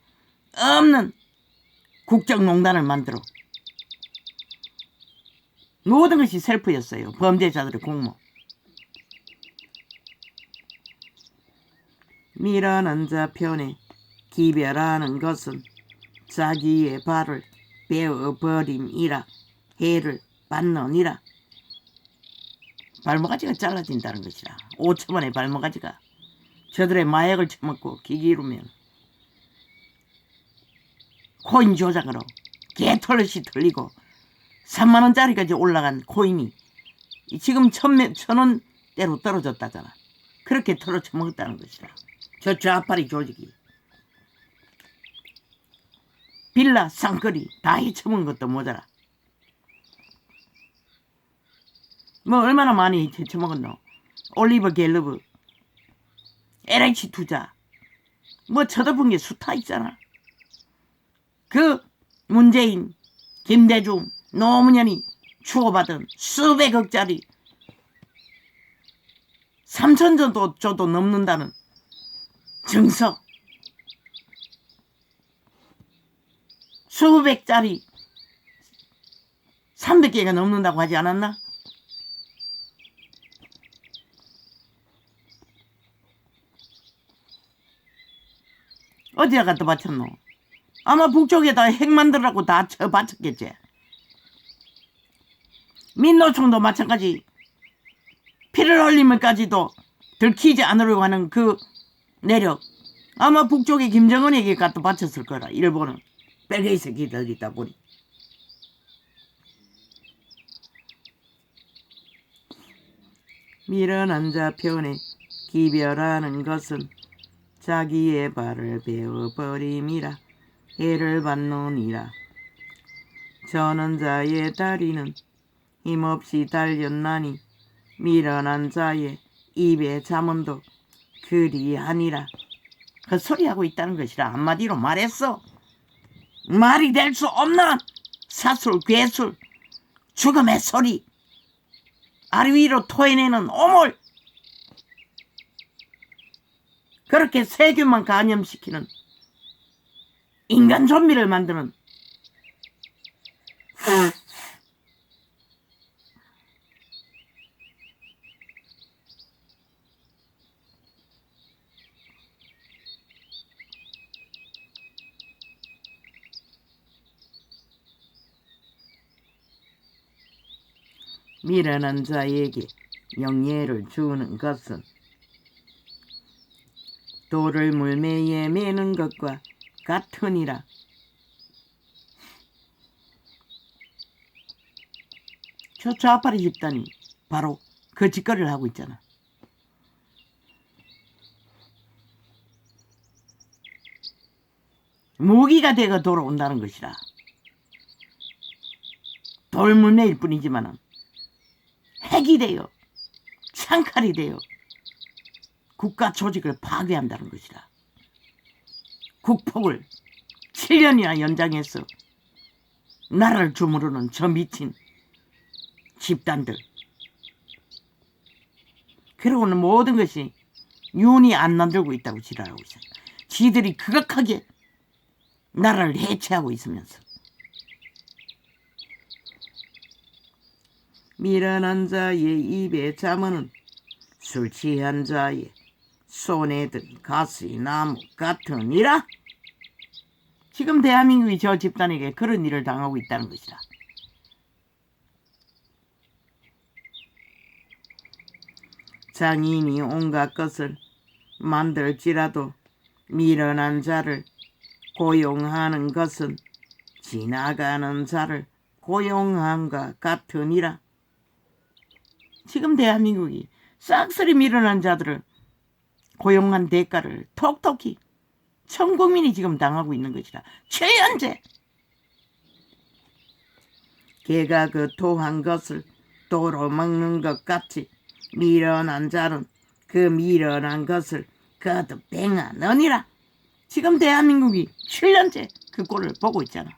없는 국정농단을 만들어. 모든 것이 셀프였어요. 범죄자들의 공모. 미라는 자 편에 기별하는 것은 자기의 발을 베어버림이라. 해를 받느니라. 발목가지가 잘라진다는 것이라. 5천만의 발목가지가 저들의 마약을 처먹고 기기로면 코인 조작으로 개털릇이 틀리고 3만원짜리까지 올라간 코인이 지금 1,000원대로 떨어졌다잖아. 그렇게 털어 처먹었다는 것이라. 저 좌파리 조직이 빌라 상거리 다 해쳐먹은 것도 모자라. 뭐 얼마나 많이 해쳐먹었노. 올리버 갤러브, LH 투자, 뭐 쳐다본 게 수타 있잖아. 그 문재인, 김대중, 노무현이 주고받은 수백억짜리 3,000조 줘도 넘는다는 증서, 수백짜리 300개가 넘는다고 하지 않았나? 어디다 갖다 바쳤노? 아마 북쪽에다 핵 만들라고 다 쳐바쳤겠지. 민노총도 마찬가지. 피를 흘리면까지도 들키지 않으려고 하는 그 내력 아마 북쪽에 김정은에게 갖다 바쳤을 거라. 일본은 빨개이 새끼들 있다 보니. 미련한 자 편에 기별하는 것은 자기의 발을 베어버림이라. 해를 받느니라. 저는 자의 다리는 힘없이 달렸나니 미련한 자의 입에 잠언도 그리하니라. 헛소리하고 있다는 것이라. 한마디로 말했어. 말이 될 수 없는 사술 괴술 죽음의 소리 아리 위로 토해내는 오물. 그렇게 세균만 감염시키는 인간 좀비를 만드는 미련한 자에게 영예를 주는 것은 돌을 물매에 매는 것과 같으니라. 저 좌파리 집단이 바로 그 짓거리를 하고 있잖아. 무기가 되어 돌아온다는 것이라. 돌물매일 뿐이지만 핵이 되어 창칼이 되어 국가 조직을 파괴한다는 것이라. 국폭을 7년이나 연장해서 나라를 주무르는 저 미친 집단들. 그러고는 모든 것이 윤이 안 만들고 있다고 지랄하고 있어요. 지들이 극악하게 나라를 해체하고 있으면서. 미련한 자의 입에 잠언은 술 취한 자의 손에 든 가스의 나무 같으니라. 지금 대한민국이 저 집단에게 그런 일을 당하고 있다는 것이다. 장인이 온갖 것을 만들지라도 미련한 자를 고용하는 것은 지나가는 자를 고용함과 같으니라. 지금 대한민국이 싹쓸이 미련한 자들을 고용한 대가를 톡톡히 전 국민이 지금 당하고 있는 것이다. 7년째. 개가 그 토한 것을 도로 먹는 것 같이 미련한 자는 그 미련한 것을 거듭 행하느니라. 지금 대한민국이 7년째 그 꼴을 보고 있잖아.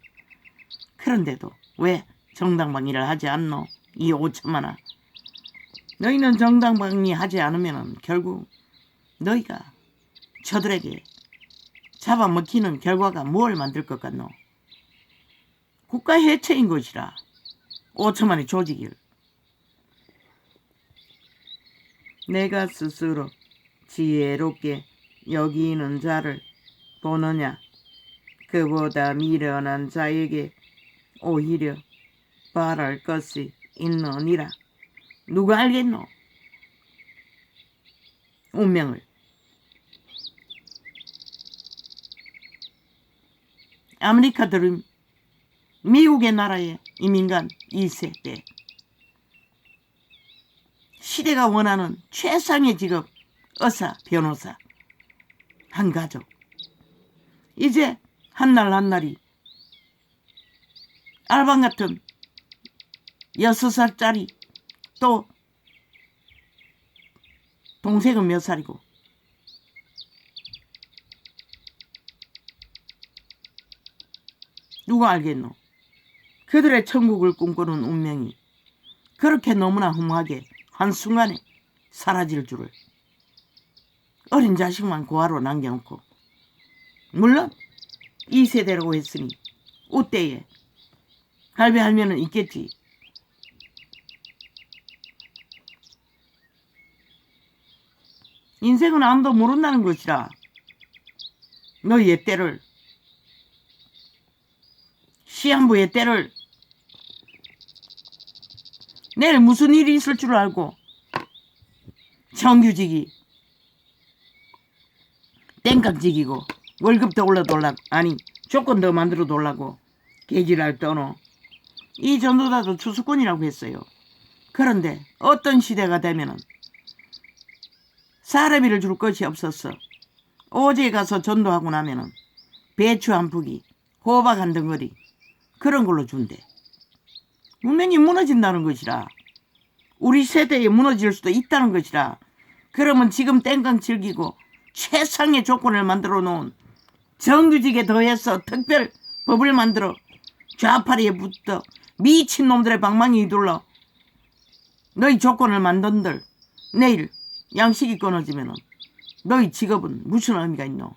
그런데도 왜 정당방위를 하지 않노? 이 5천만원. 너희는 정당방위 하지 않으면 결국 너희가 저들에게 잡아먹히는 결과가 뭘 만들 것 같노? 국가 해체인 것이라. 5천만의 조직을. 내가 스스로 지혜롭게 여기는 자를 보느냐? 그보다 미련한 자에게 오히려 바랄 것이 있느니라. 누가 알겠노? 운명을. 아메리카 드림, 미국의 나라의 이민간 2세대. 시대가 원하는 최상의 직업, 의사, 변호사, 한 가족. 이제 한날 한날이 알방 같은 6살짜리, 또 동생은 몇 살이고, 누가 알겠노? 그들의 천국을 꿈꾸는 운명이 그렇게 너무나 험하게 한순간에 사라질 줄을. 어린 자식만 고아로 남겨놓고, 물론 2세대라고 했으니 우때에 할배 할매는 있겠지. 인생은 아무도 모른다는 것이라. 너희의 때를, 시한부의 때를, 내일 무슨 일이 있을 줄 알고 정규직이 땡깡직이고 월급 더 올려달라고, 아니 조건 더 만들어 달라고 개지랄 떠노. 이 전도자도 추수꾼이라고 했어요. 그런데 어떤 시대가 되면은 사례비를 줄 것이 없었어. 오지에 가서 전도하고 나면은 배추 한 푸기, 호박 한 덩어리, 그런 걸로 준대. 운명이 무너진다는 것이라. 우리 세대에 무너질 수도 있다는 것이라. 그러면 지금 땡깡 즐기고 최상의 조건을 만들어 놓은 정규직에 더해서 특별 법을 만들어 좌파리에 붙어 미친놈들의 방망이 둘러 너희 조건을 만든들 내일 양식이 끊어지면 너희 직업은 무슨 의미가 있노?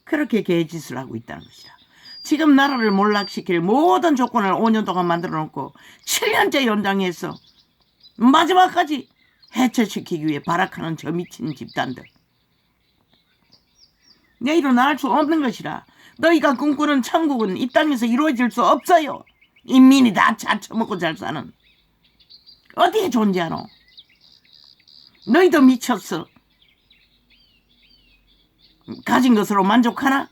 그렇게 개짓을 하고 있다는 것이라. 지금 나라를 몰락시킬 모든 조건을 5년 동안 만들어 놓고 7년째 연장해서 마지막까지 해체시키기 위해 발악하는 저 미친 집단들. 내일은 알 수 없는 것이라. 너희가 꿈꾸는 천국은 이 땅에서 이루어질 수 없어요. 인민이 다 자처먹고 잘 사는. 어디에 존재하노? 너희도 미쳤어. 가진 것으로 만족하나?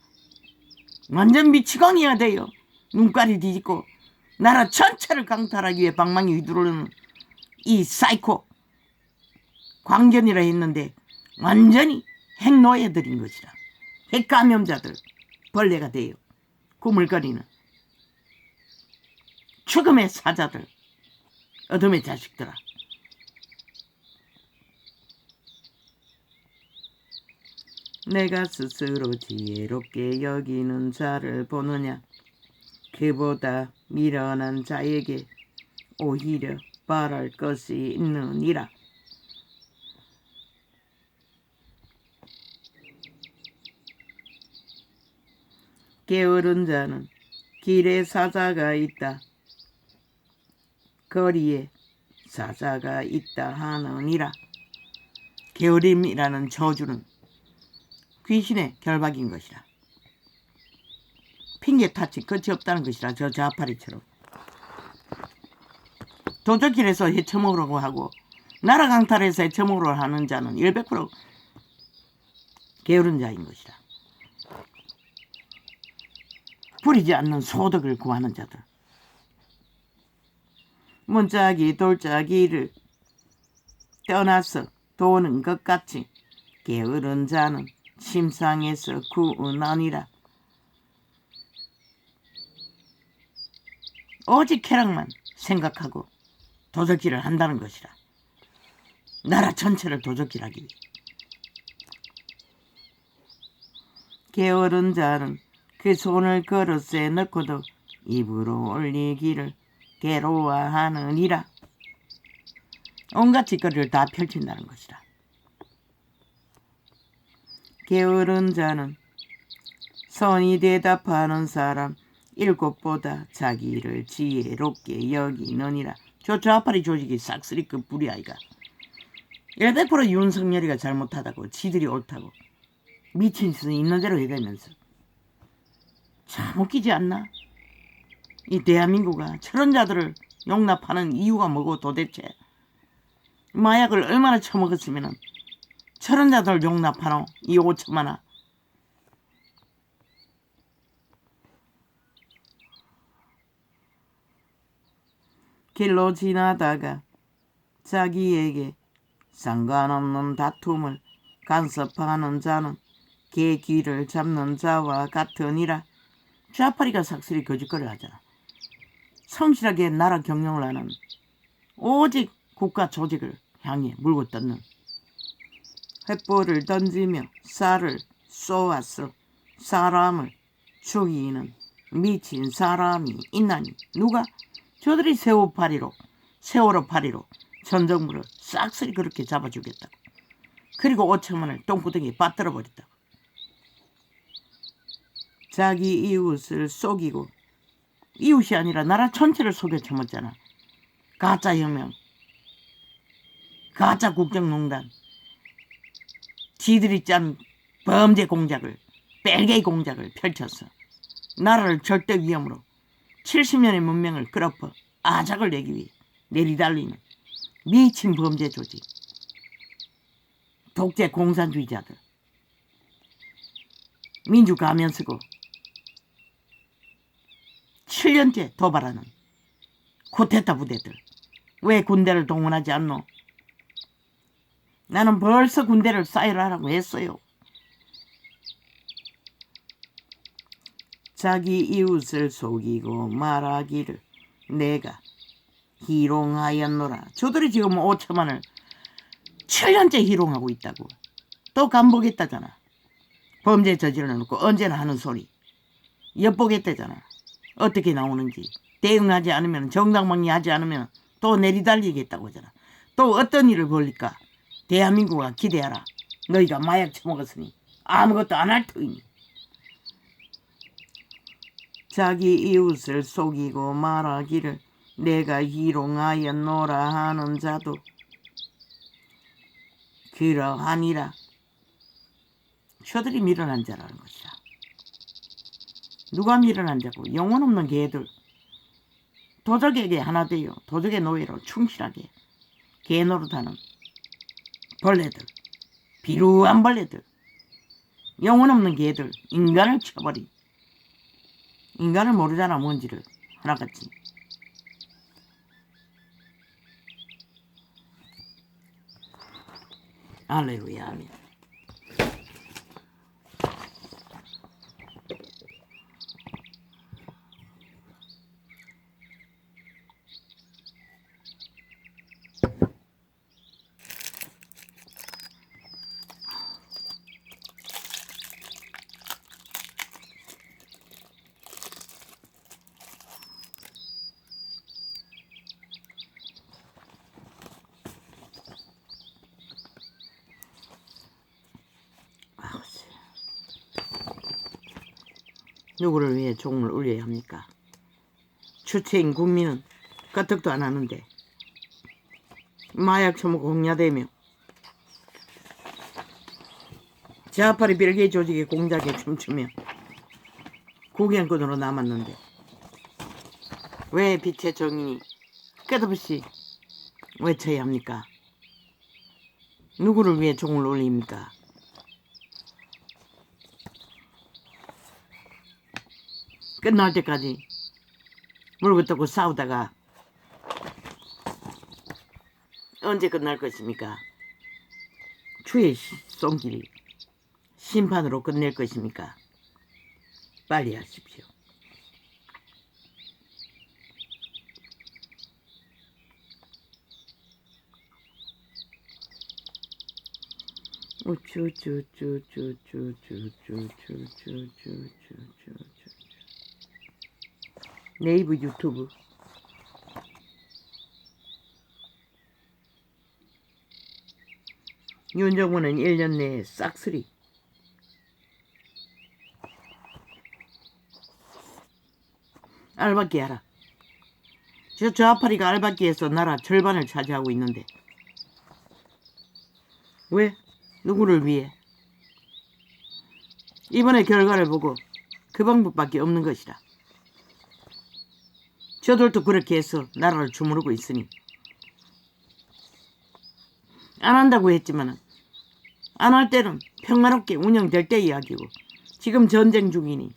완전 미치광이야 돼요. 눈깔이 뒤집고 나라 전체를 강탈하기 위해 방망이 휘두르는 이 사이코 광견이라 했는데 완전히 핵노예들인 것이라. 핵감염자들, 벌레가 돼요. 구물거리는 죽음의 사자들, 어둠의 자식들아. 내가 스스로 지혜롭게 여기는 자를 보느냐? 그보다 미련한 자에게 오히려 바랄 것이 있느니라. 게으른 자는 길에 사자가 있다. 거리에 사자가 있다 하느니라. 게으름이라는 저주는 귀신의 결박인 것이라. 핑계 탓이 끝이 없다는 것이라. 저 자파리처럼 도적길에서 헤쳐먹으려고 하고 나라 강탈해서 헤쳐먹으려고 하는 자는 100% 게으른 자인 것이라. 부리지 않는 소득을 구하는 자들. 문짝이 돌짝이를 떠나서 도는 것 같이 게으른 자는 심상에서 구원하니라. 오직 쾌락만 생각하고 도적질을 한다는 것이라. 나라 전체를 도적질하기 위해. 게으른 자는 그 손을 그릇에 넣고도 입으로 올리기를 괴로워하느니라. 온갖 짓거리를 다 펼친다는 것이라. 게으른 자는 선이 대답하는 사람 7보다 자기를 지혜롭게 여기느니라. 저 좌파리 조직이 싹쓸이 그 뿌리 아이가. 100% 윤석열이가 잘못하다고 지들이 옳다고 미친 짓은 있는 대로 해대면서 참 웃기지 않나? 이 대한민국아 저런 자들을 용납하는 이유가 뭐고 도대체 마약을 얼마나 처먹었으면 저런 자들을 용납하노? 이 5천만아. 길로 지나다가 자기에게 상관없는 다툼을 간섭하는 자는 개 귀를 잡는 자와 같으니라. 좌파리가 삭슬이 거짓거리를 하잖아. 성실하게 나라 경영을 하는 오직 국가 조직을 향해 물고 뜯는 횃불을 던지며 쌀을 쏘아서 사람을 죽이는 미친 사람이 있나니 누가? 저들이 세월호 파리로 전 정부를 싹쓸이 그렇게 잡아주겠다고. 그리고 5천만을 똥구덩이에 빠뜨려 버렸다고. 자기 이웃을 속이고 이웃이 아니라 나라 전체를 속여 처먹잖아. 가짜 혁명, 가짜 국정농단, 지들이 짠 범죄 공작을 뺄개이 공작을 펼쳐서 나라를 절대 위험으로 70년의 문명을 끌어퍼 아작을 내기 위해 내리달리는 미친 범죄 조직, 독재 공산주의자들, 민주 가면 쓰고 7년째 도발하는 쿠데타 부대들. 왜 군대를 동원하지 않노? 나는 벌써 군대를 쌓여라라고 했어요. 자기 이웃을 속이고 말하기를 내가 희롱하였노라. 저들이 지금 5천만을 7년째 희롱하고 있다고. 또 간보겠다잖아. 범죄 저질러놓고 언제나 하는 소리. 엿보겠다잖아. 어떻게 나오는지. 대응하지 않으면, 정당방위하지 않으면 또 내리달리겠다고 하잖아. 또 어떤 일을 벌릴까? 대한민국아 기대하라. 너희가 마약 처먹었으니 아무것도 안 할 터이니. 자기 이웃을 속이고 말하기를 내가 희롱하였노라 하는 자도 그러하니라. 저들이 미련한 자라는 것이다. 누가 미련한 자고? 영혼 없는 개들. 도적에게 하나 되어 도적의 노예로 충실하게 개 노릇하는 벌레들, 비루한 벌레들, 영혼 없는 개들, 인간을 쳐버린, 인간을 모르잖아 뭔지를 하나같이. 할렐루야 아멘. 누구를 위해 종을 울려야 합니까? 주체인 국민은 까뜩도 안 하는데 마약 처먹고 홍야되며 좌파리 별개 조직의 공작에 춤추며 구경꾼으로 남았는데 왜 빛의 정인이 끝없이 외쳐야 합니까? 누구를 위해 종을 울립니까? 끝날 때까지 물고 뜯고 싸우다가 언제 끝날 것입니까? 주의 손길이 심판으로 끝낼 것입니까? 빨리 하십시오. 네이버 유튜브 윤정원은 1년 내에 싹쓸이 알박기 하라. 저 좌파리가 알박기에서 나라 절반을 차지하고 있는데 왜? 누구를 위해? 이번에 결과를 보고 그 방법밖에 없는 것이다. 저들도 그렇게 해서 나라를 주무르고 있으니 안 한다고 했지만 안 할 때는 평화롭게 운영될 때 이야기고 지금 전쟁 중이니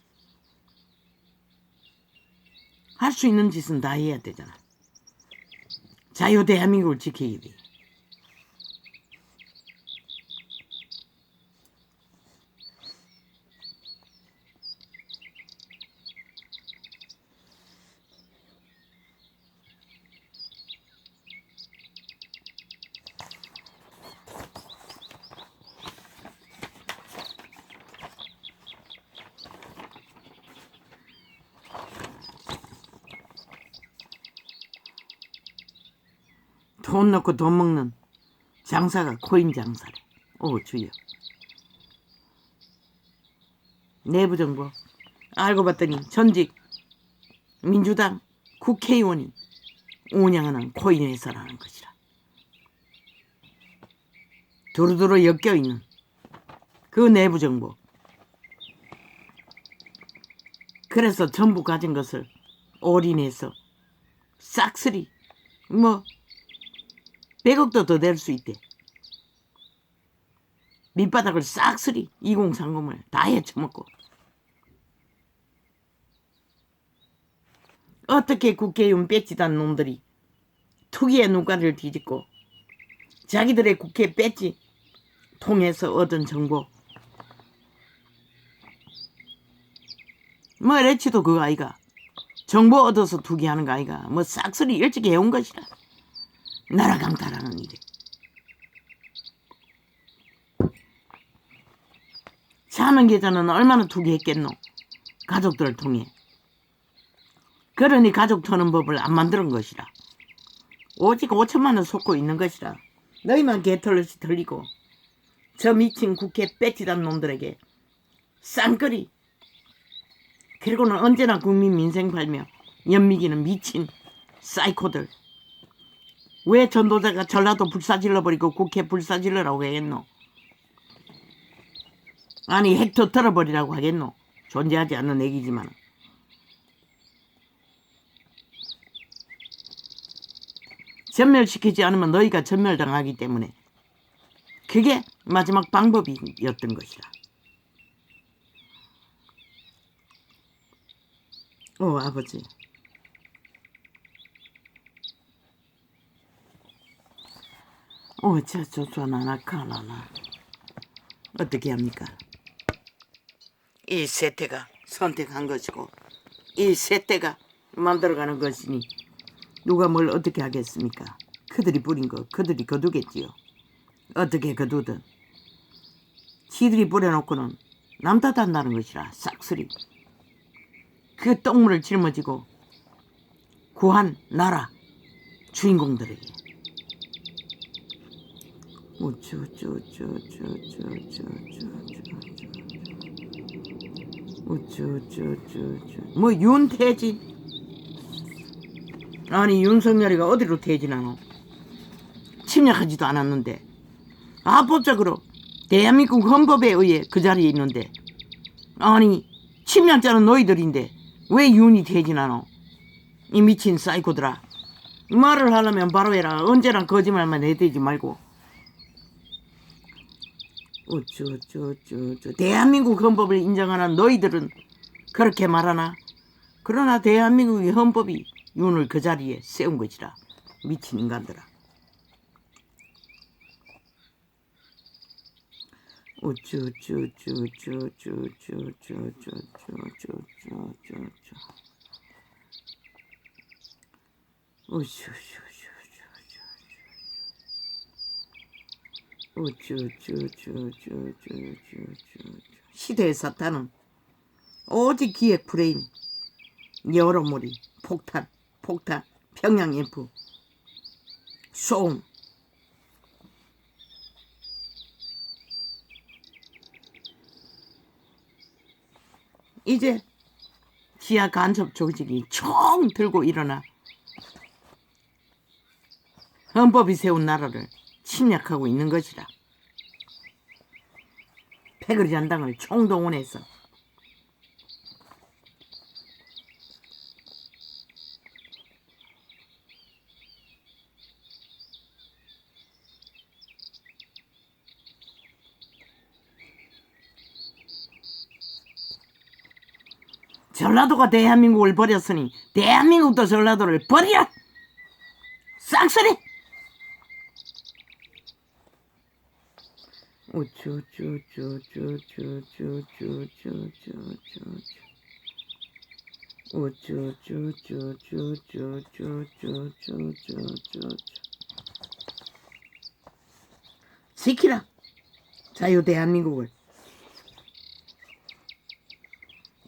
할 수 있는 짓은 다 해야 되잖아. 자유 대한민국을 지키기 위해. 돈 넣고 돈 먹는 장사가 코인 장사래. 오 주여. 내부 정보 알고 봤더니 전직 민주당 국회의원이 운영하는 코인 회사라는 것이라. 두루두루 엮여있는 그 내부 정보. 그래서 전부 가진 것을 올인해서 싹쓸이 100억도 더 낼 수 있대. 밑바닥을 싹쓸이 2030을 다 헤쳐먹고. 어떻게 국회의원 배지단 놈들이 투기의 눈가를 뒤집고 자기들의 국회 배지 통해서 얻은 정보 레치도 그거 아이가. 정보 얻어서 투기하는 거 아이가. 싹쓸이 일찍 해온 것이라. 나라 강탈하는 일에. 사면 계좌는 얼마나 투기했겠노. 가족들을 통해. 그러니 가족 터는 법을 안 만드는 것이라. 오직 5천만 원 쏟고 있는 것이라. 너희만 개털릇이 들리고 저 미친 국회 배지단 놈들에게 쌍끌이. 그리고는 언제나 국민 민생 팔며 연미기는 미친 사이코들. 왜 전도자가 전라도 불사질러버리고 국회 불사질러라고 하겠노? 아니 핵도 털어버리라고 하겠노? 존재하지 않는 얘기지만. 전멸시키지 않으면 너희가 전멸당하기 때문에 그게 마지막 방법이었던 것이다. 아버지. 저나나카나나 어떻게 합니까? 이 세태가 선택한 것이고 이 세태가 만들어가는 것이니 누가 뭘 어떻게 하겠습니까? 그들이 뿌린 거 그들이 거두겠지요. 어떻게 거두든 지들이 뿌려놓고는 남 탓한다는 것이라. 싹쓸이 그 똥물을 짊어지고 구한 나라 주인공들에게 뭐 윤태진? 아니 윤석열이가 어디로 퇴진하노? 침략하지도 않았는데 합법적으로 대한민국 헌법에 의해 그 자리에 있는데 아니 침략자는 너희들인데 왜 윤이 퇴진하노? 이 미친 사이코들아. 말을 하려면 바로 해라. 언제나 거짓말만 해대지 말고. 대한민국 헌법을 인정하는 너희들은 그렇게 말하나? 그러나 대한민국의 헌법이 윤을 그 자리에 세운 것이라. 미친 인간들아. 시대의 사탄은 오직 기획 프레임, 여러모리, 폭탄, 평양 인프, 소음. 이제 지하 간첩 조직이 총 들고 일어나 헌법이 세운 나라를 침략하고 있는 것이라. 패거리 잔당을 총동원해서 전라도가 대한민국을 버렸으니 대한민국도 전라도를 버리라! 쌍소리! 지키라! 자유 대한민국을.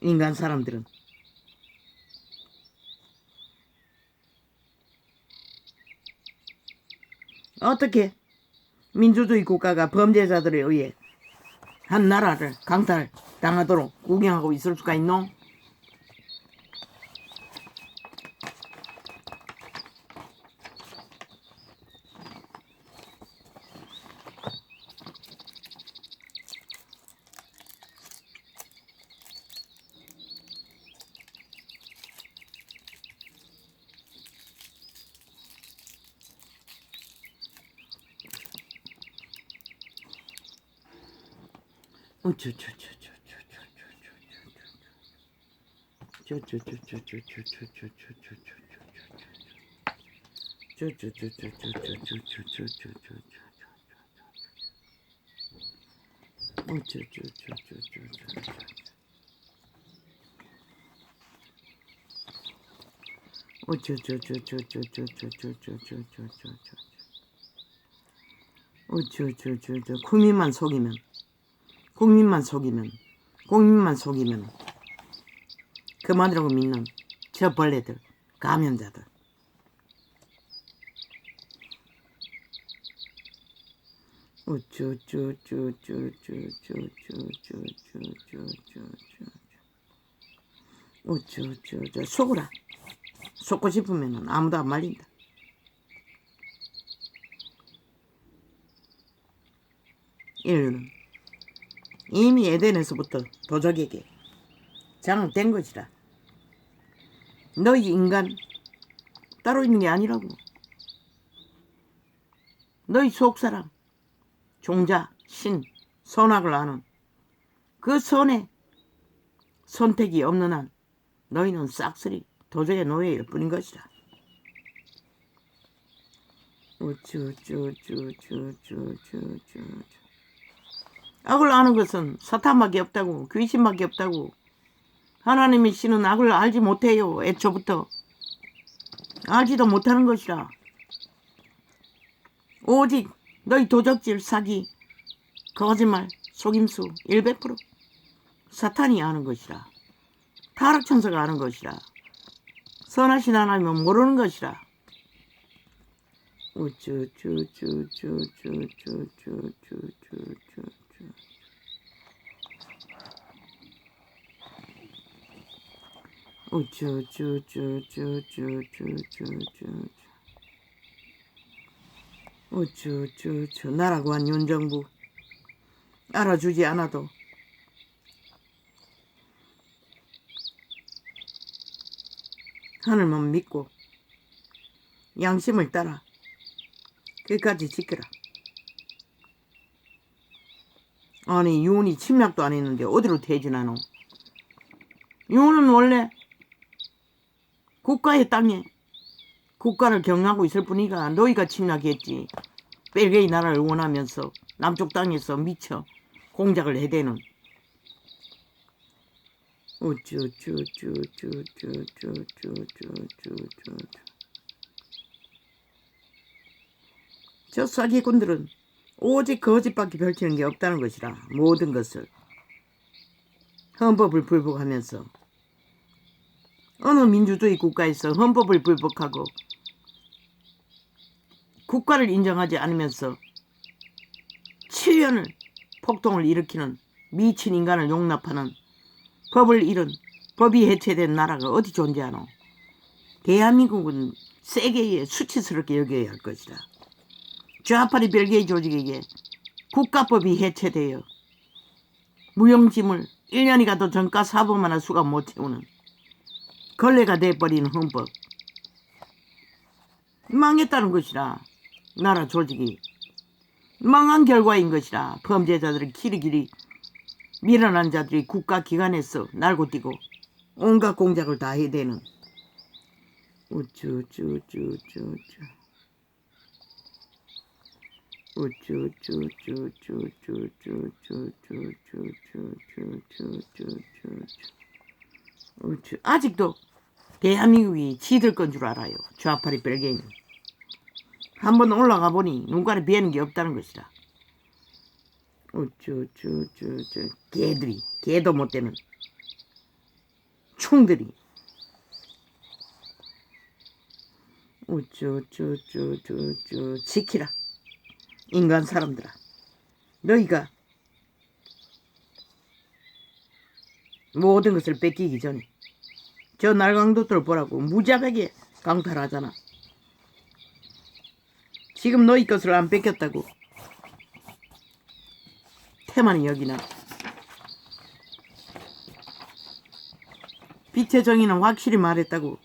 인간 사람들은 어떻게 민주주의 국가가 범죄자들에 의해 한 나라를 강탈당하도록 구경하고 있을 수가 있노? 국민만 속이면 그만이라고 믿는 저 벌레들, 감염자들. 속으라. 속고 싶으면 아무도 안 말린다. 인류는 이미 에덴에서부터 도적에게 장악된 것이라. 너희 인간 따로 있는 게 아니라고. 너희 속사람, 종자, 신, 선악을 아는 그 선에 선택이 없는 한 너희는 싹쓸이 도적의 노예일 뿐인 것이라. 악을 아는 것은 사탄밖에 없다고, 귀신밖에 없다고. 하나님의 신은 악을 알지 못해요. 애초부터 알지도 못하는 것이라. 오직 너희 도적질, 사기, 거짓말, 속임수 100% 사탄이 아는 것이라. 타락천사가 아는 것이라. 선하신 하나님은 모르는 것이라. 우쭈쭈쭈쭈쭈쭈쭈쭈쭈쭈쭈쭈 나라고 한 윤정부 알아주지 않아도 하늘만 믿고 양심을 따라 끝까지 지켜라. 아니 윤이 침략도 안 했는데 어디로 퇴진하노? 윤은 원래 국가의 땅에 국가를 경영하고 있을 뿐이가 너희가 침략했지. 벨기에 나라를 원하면서 남쪽 땅에서 미쳐 공작을 해대는 저 사기꾼들은 오직 거짓밖에 펼치는 게 없다는 것이라. 모든 것을 헌법을 불복하면서 어느 민주주의 국가에서 헌법을 불복하고 국가를 인정하지 않으면서 7년을 폭동을 일으키는 미친 인간을 용납하는 법을 잃은 법이 해체된 나라가 어디 존재하노? 대한민국은 세계에 수치스럽게 여겨야 할 것이다. 좌파리 벨기에 조직에게 국가법이 해체되어 무용지물 1년이 가도 정가 사범 하나 수가 못 채우는 걸레가 돼버린 헌법. 망했다는 것이라. 나라 조직이 망한 결과인 것이라. 범죄자들이 길이길이 밀어난 자들이 국가기관에서 날고 뛰고 온갖 공작을 다 해대는 아직도 대한민국이 지들 건 줄 알아요. 좌파리 벨기에는. 한번 올라가 보니 눈깔이 비는 게 없다는 것이다. 개들이 개도 못 되는 충들이 지키라. 인간 사람들아, 너희가 모든 것을 뺏기기 전에 저 날강도들 보라고 무자백에 강탈하잖아. 지금 너희 것을 안 뺏겼다고 태만히 여기나. 빛의 정의는 확실히 말했다고.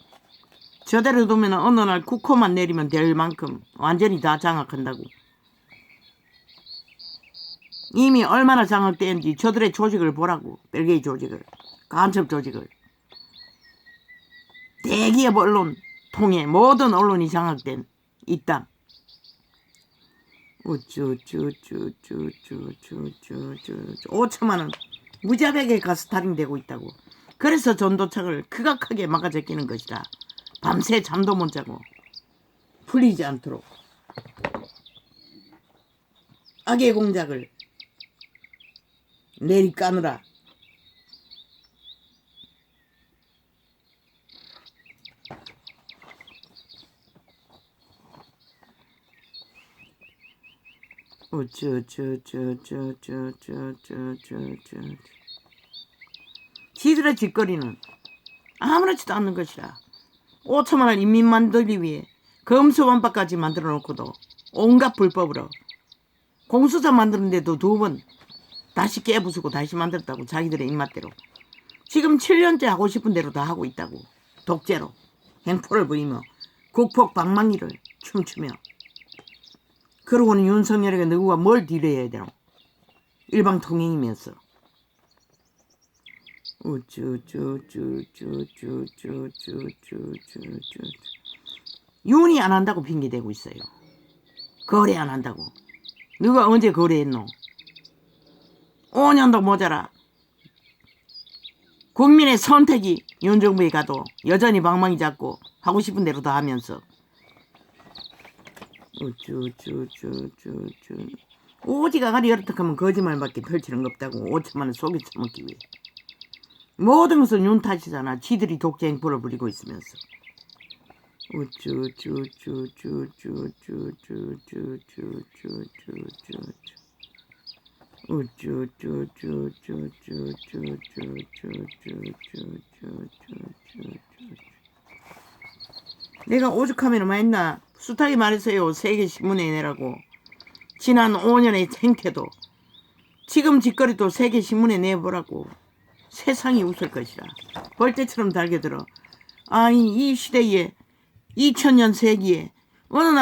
저대로 두면 어느 날 국호만 내리면 될 만큼 완전히 다 장악한다고. 이미 얼마나 장악되었는지 저들의 조직을 보라고. 벨기에 조직을, 간첩 조직을. 대기업 언론 통해 모든 언론이 장악된 이 땅. 5천만 원 무자백에 가스타링 되고 있다고. 그래서 전도착을 극악하게 막아 제끼는 것이다. 밤새 잠도 못 자고 풀리지 않도록 악의 공작을 내리까느라. 지들의 짓거리는 아무렇지도 않는 것이라. 5천만 원 인민 만들기 위해 검수완박까지 만들어 놓고도 온갖 불법으로 공수처 만드는데도 2번 다시 깨부수고 다시 만들었다고. 자기들의 입맛대로. 지금 7년째 하고 싶은 대로 다 하고 있다고. 독재로 행포를 부리며 국폭 방망이를 춤추며. 그러고는 윤석열에게 누구가 뭘 딜해야 되노? 일방통행이면서. 윤이 안 한다고 핑계대고 있어요. 거래 안 한다고. 누가 언제 거래했노? 5년도 모자라. 국민의 선택이 윤정부에 가도 여전히 방망이 잡고 하고 싶은 대로 다 하면서. 오지가 가리 열어떡하면 거짓말밖에 펼치는 거 없다고. 5천만 원 속여 처먹기 위해. 모든 것은 윤 탓이잖아. 지들이 독재 행포를 부리고 있으면서. 내가 오죽하면 뭐 했나. 숱하게 말했어요. 세계 신문에 내라고. 지난 5년의 행태도 지금 짓거리도 세계 신문에 내보라고. 세상이 웃을 것이라. 벌떼처럼 달겨들어. 아니 이 시대에 2000년 세기에 어느 날